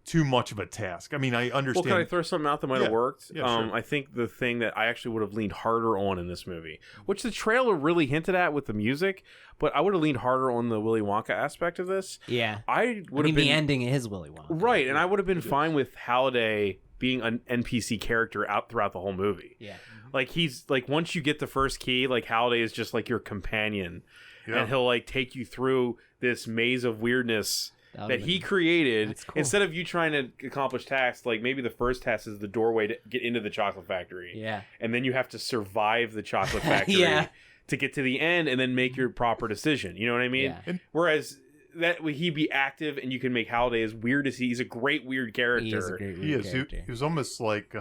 too much of a task. I mean, I understand. Well, can I throw something out that might have worked? Yeah, sure. I think the thing that I actually would have leaned harder on in this movie, which the trailer really hinted at with the music, but I would have leaned harder on the Willy Wonka aspect of this. Yeah. The ending is Willy Wonka. Right, and I would have been fine with Halliday being an NPC character out throughout the whole movie. Yeah. Like, he's like, once you get the first key, like, Halliday is just like your companion, and he'll like take you through this maze of weirdness that he created. Cool. Instead of you trying to accomplish tasks, like maybe the first task is the doorway to get into the chocolate factory. Yeah. And then you have to survive the chocolate factory to get to the end and then make your proper decision. You know what I mean? Yeah. Whereas that would he be active and you can make Halliday as weird as he's a great weird character. He is a great weird character. He was almost like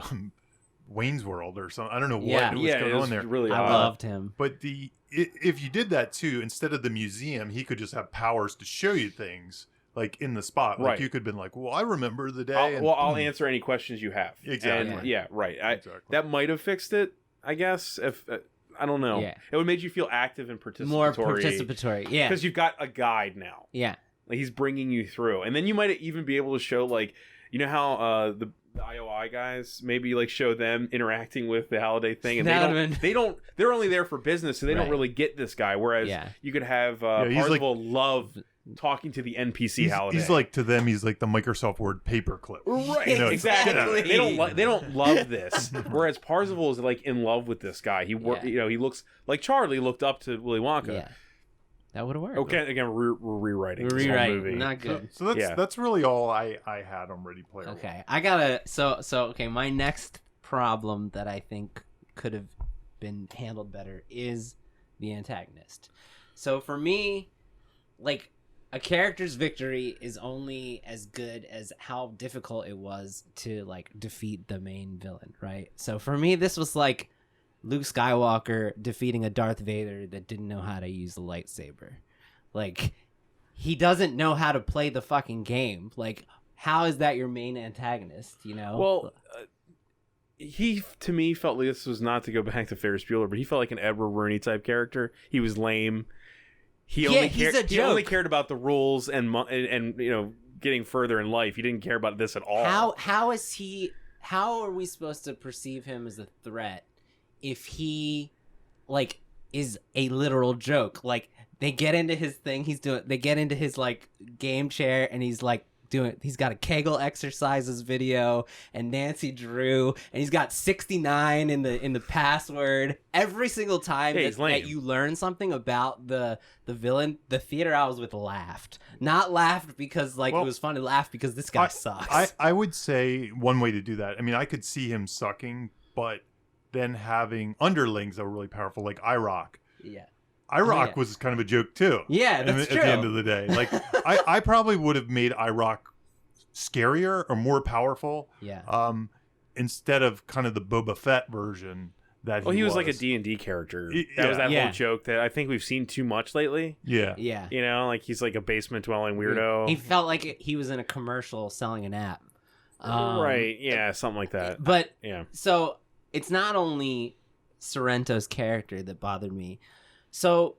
Wayne's World or something. I don't know what was going on there. Really I loved him. But if you did that too, instead of the museum, he could just have powers to show you things like in the spot. Like you could have been like, well, I remember the day. I'll answer any questions you have. Exactly. And, that might have fixed it, I guess. If I don't know. Yeah. It would make you feel active and participatory. More participatory, yeah. Because you've got a guide now. Yeah. Like, he's bringing you through. And then you might even be able to show, like, you know how the IOI guys maybe like show them interacting with the Halliday thing, and they're only there for business, so they don't really get this guy. Whereas you could have Parzival love talking to the NPC Halliday. He's like, to them, he's like the Microsoft Word paperclip. Right, exactly. They don't love this. Whereas Parzival is like in love with this guy. He he looks like Charlie looked up to Willy Wonka. Yeah. That would have worked. Okay, again, we're rewriting. We're rewriting. Movie. Not good. So that's really all I had on Ready Player One. Okay, I gotta. So okay. My next problem that I think could have been handled better is the antagonist. So for me, like, a character's victory is only as good as how difficult it was to like defeat the main villain, right? So for me, this was like Luke Skywalker defeating a Darth Vader that didn't know how to use the lightsaber. Like, he doesn't know how to play the fucking game. Like, how is that your main antagonist, you know? Well, he, to me, felt like this was not to go back to Ferris Bueller, but he felt like an Edward Rooney type character. He was lame. He only cared about the rules and you know, getting further in life. He didn't care about this at all. How are we supposed to perceive him as a threat if he, like, is a literal joke? Like, they get into his thing, they get into his, like, game chair, and he's, like, he's got a Kegel exercises video, and Nancy Drew, and he's got 69 in the password. Every single time that you learn something about the villain, the theater I was with laughed. Not laughed because, like, it was fun to laugh because this guy sucks. I would say one way to do that, I mean, I could see him sucking, but then having underlings that were really powerful, like IROC. Yeah. IROC was kind of a joke too. Yeah, that's true. At the end of the day, like I probably would have made IROC scarier or more powerful. Yeah. Instead of kind of the Boba Fett version that he was like a D&D character. That was that whole joke that I think we've seen too much lately. Yeah. You know, like he's like a basement dwelling weirdo. He felt like he was in a commercial selling an app. Right. Yeah. Something like that. But yeah. So it's not only Sorrento's character that bothered me. So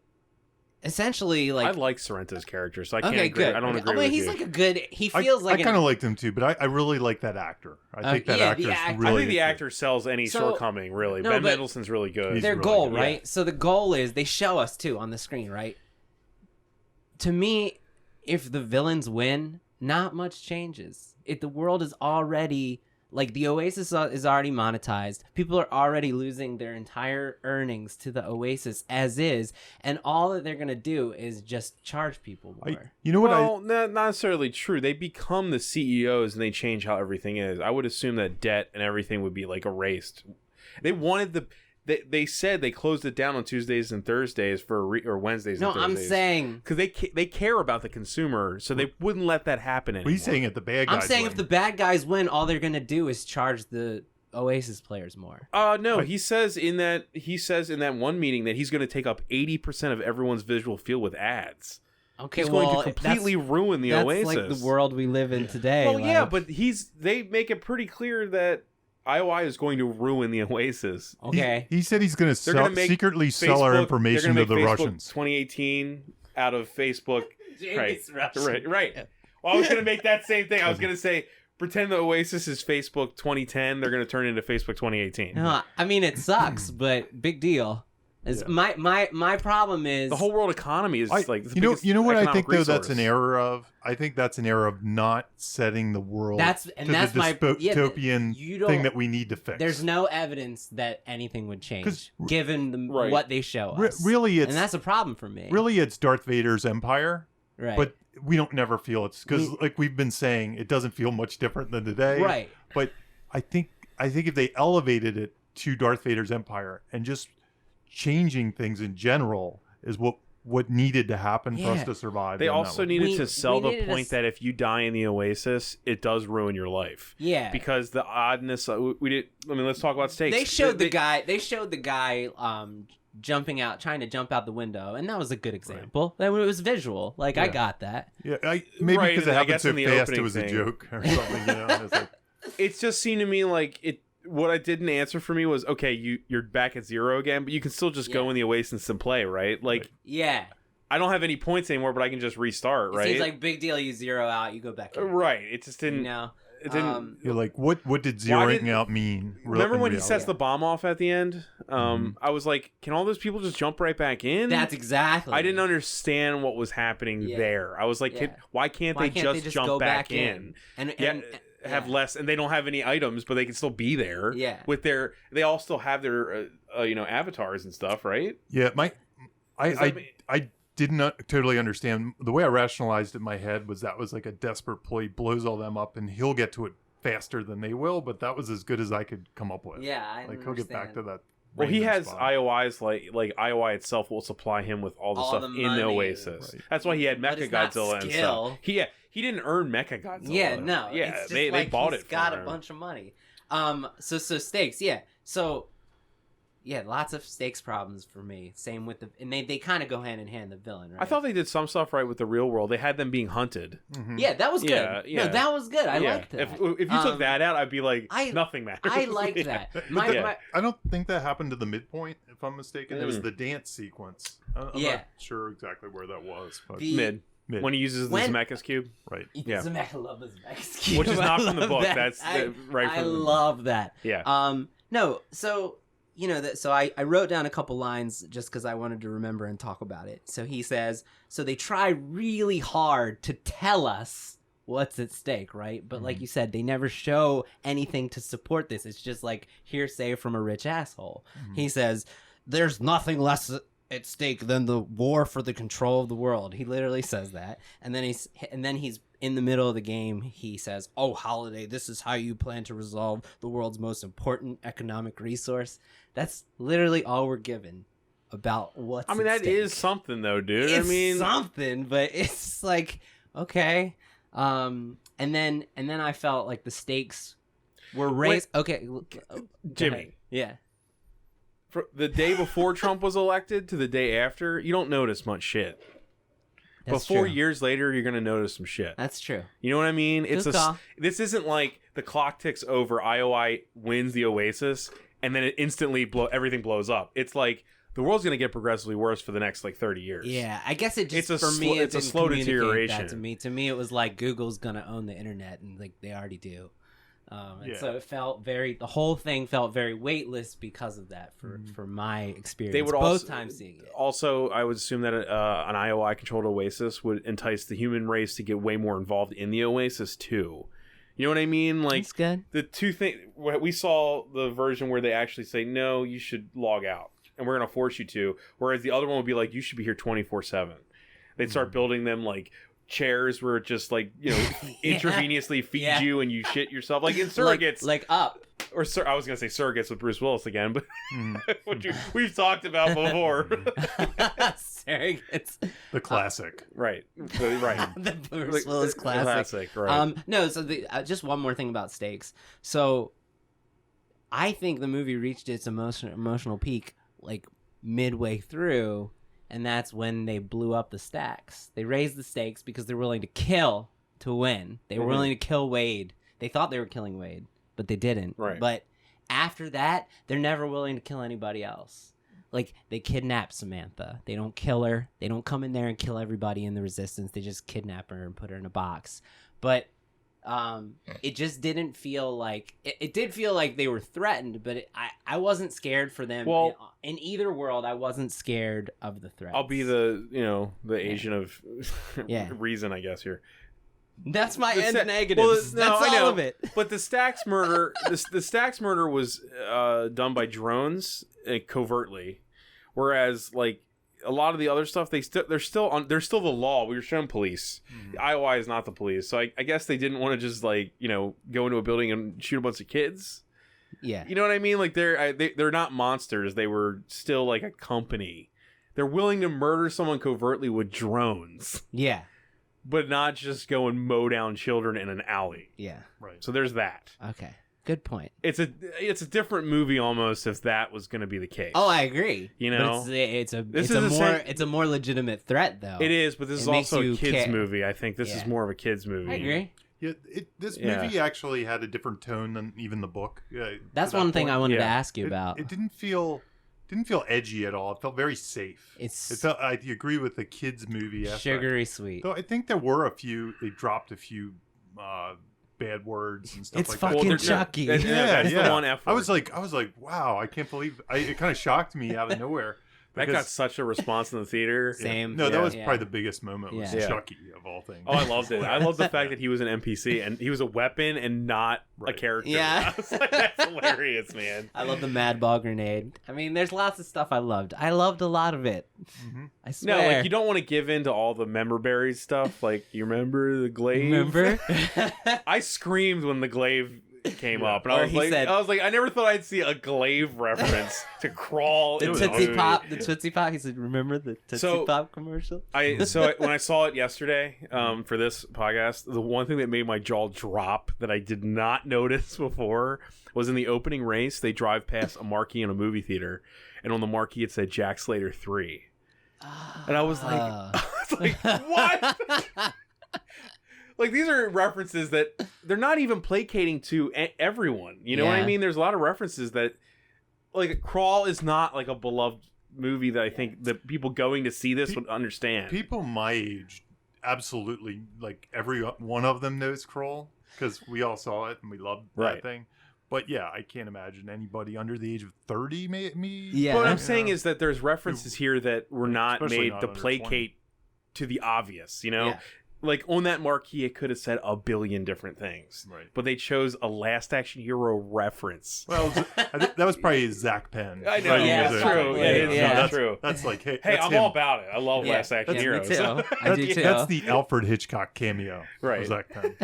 essentially, like, I like Sorrento's character, so I can't okay, agree. good. I don't agree I mean, with he's you. like a good. He feels I like kind of liked him too, but I really like that actor. I think that yeah, actor's the actor. really. I think the actor sells any So- shortcoming. Really, No, Ben but- Mendelsohn's really good. He's their really goal, good. right? So the goal is they show us too on the screen, right? To me, if the villains win, not much changes. If the world is already like the Oasis is already monetized, people are already losing their entire earnings to the Oasis as is, and all that they're gonna do is just charge people more. You know what? Well, not necessarily true. They become the CEOs and they change how everything is. I would assume that debt and everything would be like erased. They wanted They said they closed it down on Tuesdays and Thursdays or Wednesdays No, and Thursdays. I'm saying because they care about the consumer, so they wouldn't let that happen anymore. What are you saying? If the bad guys I'm saying win? if the bad guys win, all they're gonna do is charge the Oasis players more. No, he says in that one meeting that he's going to take up 80% of everyone's visual field with ads. Okay, He's well, going to completely ruin the that's Oasis. like the world we live in today. Well, yeah, like- but they make it pretty clear that IOI is going to ruin the Oasis. okay. He said he's going They're gonna to make secretly sell our they're information gonna to the make Facebook Russians. 2018 out of Facebook. Jamie's Russian. Right. Well, I was going to make that same thing. I was going to say, pretend the Oasis is Facebook 2010. They're going to turn it into Facebook 2018. No, I mean it sucks, but big deal. Is Yeah. my problem is The whole world economy is like the biggest you know what I economic think though that's resource. an error of. I think that's an error of not setting the world that's to my the yeah, dystopian you don't, thing that we need to fix. There's no evidence that anything would 'Cause change given Right. what they show us. really, it's and that's a problem for me. really it's Darth Vader's empire, right? but we don't never feel it's because like we've been saying, it doesn't feel much different than today. right. But I think if they elevated it to Darth Vader's empire and just changing things in general is what needed to happen for us Yeah. to survive. They in that also way. needed We- to sell we the needed to point that if you die in the Oasis, it does ruin your life. Yeah. Because the oddness, we did. I mean, let's talk about stakes. They showed the guy. They showed the guy jumping out, trying to jump out the window, and that was a good example. That it was visual. Like I Yeah. got that. Yeah, maybe Right, because it I happened guess so in the fast, it opening was a thing. joke or something. You know, it's like, It just seemed to me like it. What I didn't answer for me was okay. You're back at zero again, but you can still just go Yeah. in the Oasis and play, right? Like Yeah. I don't have any points anymore, but I can just restart, It right? seems like big deal. You zero out, you go back in. Right. It just You didn't. know. It didn't. you're like, what did Why zeroing did- out mean? Remember in when he reality? sets the bomb off at the end? I was like, can all those people just jump right back in? That's exactly. I didn't understand what was happening Yeah. there. I was like, Yeah. why can't Why they can't just they jump go back in? And Yeah, have less, and they don't have any items, but they can still be there. Yeah. With they all still have their avatars and stuff, right? Yeah, Does that mean- I did not totally understand. The way I rationalized it in my head was that was like a desperate ploy, blows all them up, and he'll get to it faster than they will. But that was as good as I could come up with. Yeah, I like he'll get back to that. Well, he random has spot. IOIs like IOI itself will supply him with all the All stuff the in the money. Oasis. Right. That's why he had But Mecha it's not Godzilla and skill. stuff. He didn't earn Mecha Godzilla. Yeah, no. Yeah, it's just they like bought he's it. got for a him. bunch of money. So stakes. Yeah. So, yeah, lots of stakes problems for me. Same with and they kind of go hand in hand. The villain, right? I thought they did some stuff right with the real world. They had them being hunted. Mhm. Yeah, that was good. Yeah, yeah. No, that was good. I Yeah. liked that. If you took that out, I'd be like, nothing matters. I liked Yeah. that. Yeah. I don't think that happened to the midpoint, if I'm mistaken. It was Mm. the dance sequence. I'm Yeah. not sure exactly where that was. But The- Mid. When he uses the Zemeckis cube. right. Yeah. I love the Zemeckis cube. Which is not from the I love book. that. That's I right from the- love that. Yeah. No, so so I wrote down a couple lines just because I wanted to remember and talk about it. So he says, so they try really hard to tell us what's at stake, right? But like you said, they never show anything to support this. It's just like hearsay from a rich asshole. He says, there's nothing less at stake than the war for the control of the world. He literally says that. And then he's in the middle of the game, he says, oh, Holiday, this is how you plan to resolve the world's most important economic resource. That's literally all we're given about what's I mean, at that is stake. something, though, dude. It's I mean, something, but it's like, okay. And then I felt like the stakes were raised. Okay. Go Jimmy. ahead. Yeah. for the day before Trump was elected to the day after, you don't notice much shit. That's But 4 true. years later, you're going to notice some shit. That's true. You know what I mean? Good call. This isn't like the clock ticks over, IOI wins the Oasis, and then it instantly everything blows up. It's like the world's going to get progressively worse for the next like 30 years. Yeah, I guess it just It's a for me it's a slow deterioration. To me, it was like Google's gonna own the internet, and like they already do. And so it felt the whole thing felt very weightless because of that for my experience. They would both times seeing it. Also, I would assume that an IOI controlled Oasis would entice the human race to get way more involved in the Oasis too. You know what I mean? Like That's good. the two things we saw the version where they actually say no, you should log out, and we're gonna force you to. Whereas the other one would be like, you should be here 24/7. They'd start building them like chairs where it just like intravenously feeds you and you shit yourself, like in Surrogates, like Up. Or I was gonna say Surrogates with Bruce Willis again, but we've talked about before. Surrogates, the classic, right? The Bruce Willis classic, right? No, so just one more thing about stakes. So I think the movie reached its emotional peak like midway through, and that's when they blew up the stacks. They raised the stakes because they're willing to kill to win. They were willing to kill Wade. They thought they were killing Wade, but they didn't. Right. But after that, they're never willing to kill anybody else. Like, they kidnap Samantha. They don't kill her. They don't come in there and kill everybody in the Resistance. They just kidnap her and put her in a box. But it just didn't feel like... It did feel like they were threatened, but I wasn't scared for them. Well, in either world, I wasn't scared of the threats. I'll be the agent of reason, I guess, here. That's my end negatives. Well, that's all of it. But the Stax murder, the Stax murder was done by drones covertly, whereas like a lot of the other stuff, they're still the law. We were shown police. The IOI is not the police, so I guess they didn't want to just like go into a building and shoot a bunch of kids. Yeah, you know what I mean. Like they're not monsters. They were still like a company. They're willing to murder someone covertly with drones. Yeah. But not just go and mow down children in an alley. Yeah. Right. So there's that. Okay. Good point. It's a different movie almost if that was going to be the case. Oh, I agree. But it's a more legitimate threat though. It is, but this is also a kids movie. I think this is more of a kids movie. I agree. Yeah, this movie actually had a different tone than even the book. That's one thing I wanted to ask you about. It didn't feel edgy at all. It felt very safe. I agree with the kids movie aspect. Sugary sweet. Though I think there were they dropped a few bad words and stuff it's like fucking that. Chucky. That's the one F word. I was like, wow, I can't believe it kind of shocked me out of nowhere. That got such a response in the theater. Same. No, that was probably the biggest moment was Chucky of all things. Oh, I loved it. I loved the fact that he was an NPC and he was a weapon and not a character. Yeah. I was like, that's hilarious, man. I love the Mad Ball grenade. I mean, there's lots of stuff I loved. I loved a lot of it. Mm-hmm. I swear. No, like you don't want to give in to all the member berries stuff. Like, you remember the glaive? Remember? I screamed when the glaive came up, and I was like, I never thought I'd see a glaive reference to Crawl. The Tootsie Pop. The Tootsie Pop. He said, "Remember the Tootsie Pop commercial?" When I saw it yesterday for this podcast, the one thing that made my jaw drop that I did not notice before was in the opening race. They drive past a marquee in a movie theater, and on the marquee it said Jack Slater 3, and I was like, what? Like, these are references that they're not even placating to everyone. You know what I mean? There's a lot of references that, like, Crawl is not, like, a beloved movie that I think that people going to see this would understand. People my age, absolutely, like, every one of them knows Crawl, because we all saw it and we loved that thing. But, yeah, I can't imagine anybody under the age of 30, maybe. Yeah. But what I'm saying is that there's references here that were not Especially made not to under placate to the obvious, you know? Yeah. Like, on that marquee, it could have said a billion different things. Right. But they chose a Last Action Hero reference. Well, I think that was probably Zak Penn. I know. Yeah, That's true. That's true. That's like, hey, Hey, that's I'm him. all about it. I love Last Action Heroes. Me too. I do too. That's the Alfred Hitchcock cameo. Right. For Zak Penn.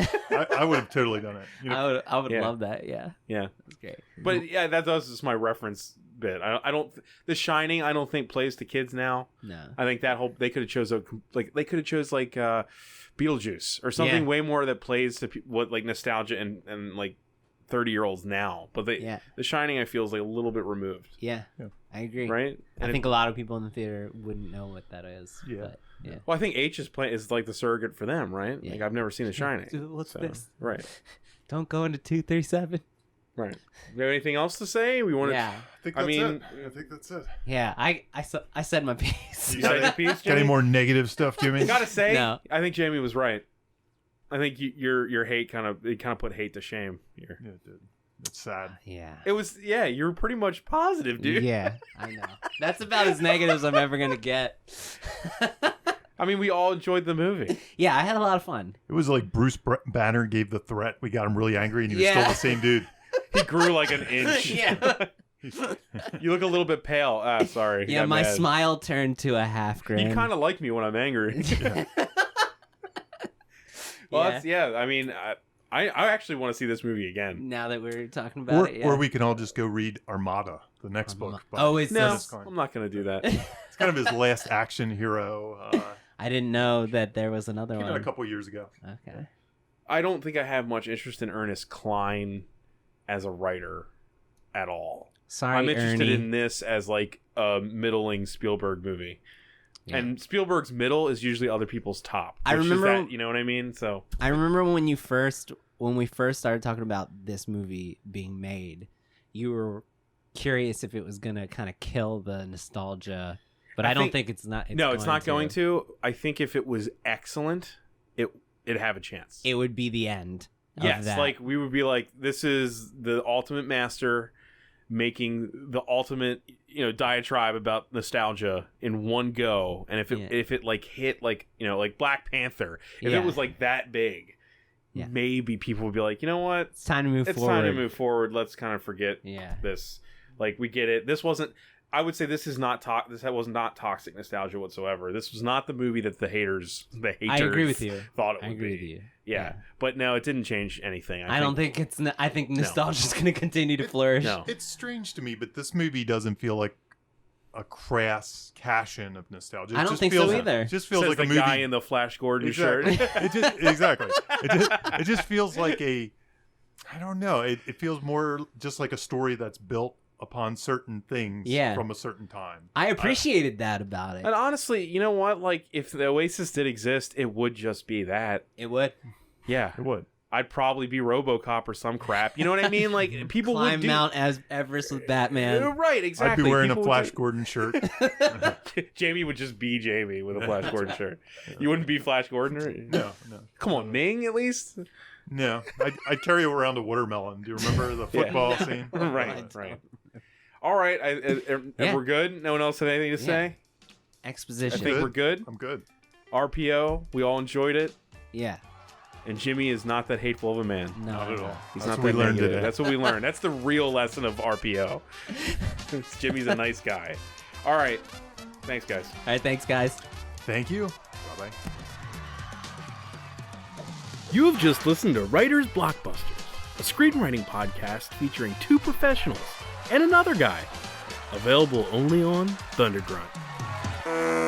I would have totally done it. You know? I would love that. Yeah. Yeah. That's great. But, yeah, that was just my reference bit. I don't The Shining, I don't think plays to kids now. No. I think that whole they could have chose Beetlejuice or something way more that plays to what like nostalgia and like 30-year-olds now. But The Shining, I feel, is like a little bit removed. Yeah. I agree. Right? I think a lot of people in the theater wouldn't know what that is. Yeah. But, yeah. Well, I think H is like the surrogate for them, right? Yeah. Like, I've never seen The Shining. What's this? Right. Don't go into 237. Right. Do you have anything else to say? We want to. Yeah. I think that's it. Yeah. I said my piece. You said your piece, Got any Jamie? more negative stuff, Jimmy? I gotta say, No. I think Jamie was right. I think your hate kind of put hate to shame here. Yeah, it did. It's sad. Yeah. It was you were pretty much positive, dude. Yeah, I know. That's about as negative as I'm ever gonna get. I mean, we all enjoyed the movie. Yeah, I had a lot of fun. It was like Bruce Banner gave the threat. We got him really angry, and he was Yeah. still the same dude. He grew like an inch. Yeah. You look a little bit pale. Sorry. Yeah, Got my mad. smile turned to a half grin. You kind of like me when I'm angry. Well, Yeah. I mean, I actually want to see this movie again. Now that we're talking about it, yeah. Or we can all just go read Armada, the next book. by Oh, it's No, Ernest Cline. I'm not gonna do that. It's kind of his last action hero. I didn't know that there was another Came out a one. couple years ago. Okay. I don't think I have much interest in Ernest Cline as a writer at all. Sorry, I'm interested Ernie. in this as like a middling Spielberg movie. Yeah. And Spielberg's middle is usually other people's top. I which is remember- that, you know what I mean? So I remember when we first started talking about this movie being made, you were curious if it was gonna kind of kill the nostalgia, but I don't think it's not. it's not going to. I think if it was excellent, it'd have a chance. It would be the end. Of Yes, that. like we would be like, this is the ultimate master making the ultimate, diatribe about nostalgia in one go. And if it like hit like, like Black Panther, if Yeah. it was like that big, Yeah. maybe people would be like, you know what? It's time to move It's forward. time to move forward. Let's kind of forget Yeah. this. Like, we get it. This wasn't. I would say this is not this was not toxic nostalgia whatsoever. This was not the movie that the haters I agree with you. thought it I would agree be. with you. Yeah. But no, it didn't change anything. I don't think it's. I think nostalgia's going to continue to flourish. No. It's strange to me, but this movie doesn't feel like a crass cash-in of nostalgia. I don't think so either. It just feels Says like the a movie. guy in the Flash Gordon Exactly. shirt. It just feels like I don't know. It feels more just like a story that's built upon certain things from a certain time. I appreciated that about it. And honestly, you know what? Like, if the Oasis did exist, it would just be that. It would. Yeah. It would. I'd probably be RoboCop or some crap. You know what I mean? Like, people Climb would do... Mount Everest with Batman. Right, exactly. I'd be wearing People a would Flash do- Gordon shirt. Jamie would just be Jamie with a Flash Gordon shirt. You wouldn't be Flash Gordon? Or... No. Come on, Ming, at least? No. I'd carry around a watermelon. Do you remember the football scene? Right. All right, we're good? No one else have anything to say? I Exposition. think we're good. I'm good. RPO, we all enjoyed it. Yeah. And Jimmy is not that hateful of a man. No. Not at all. He's That's not what we that learned negative. today. That's what we learned. That's the real lesson of RPO. Jimmy's a nice guy. All right. Thanks, guys. All right. Thanks, guys. Thank you. Bye-bye. You have just listened to Writer's Blockbusters, a screenwriting podcast featuring two professionals and another guy. Available only on Thundergrunt.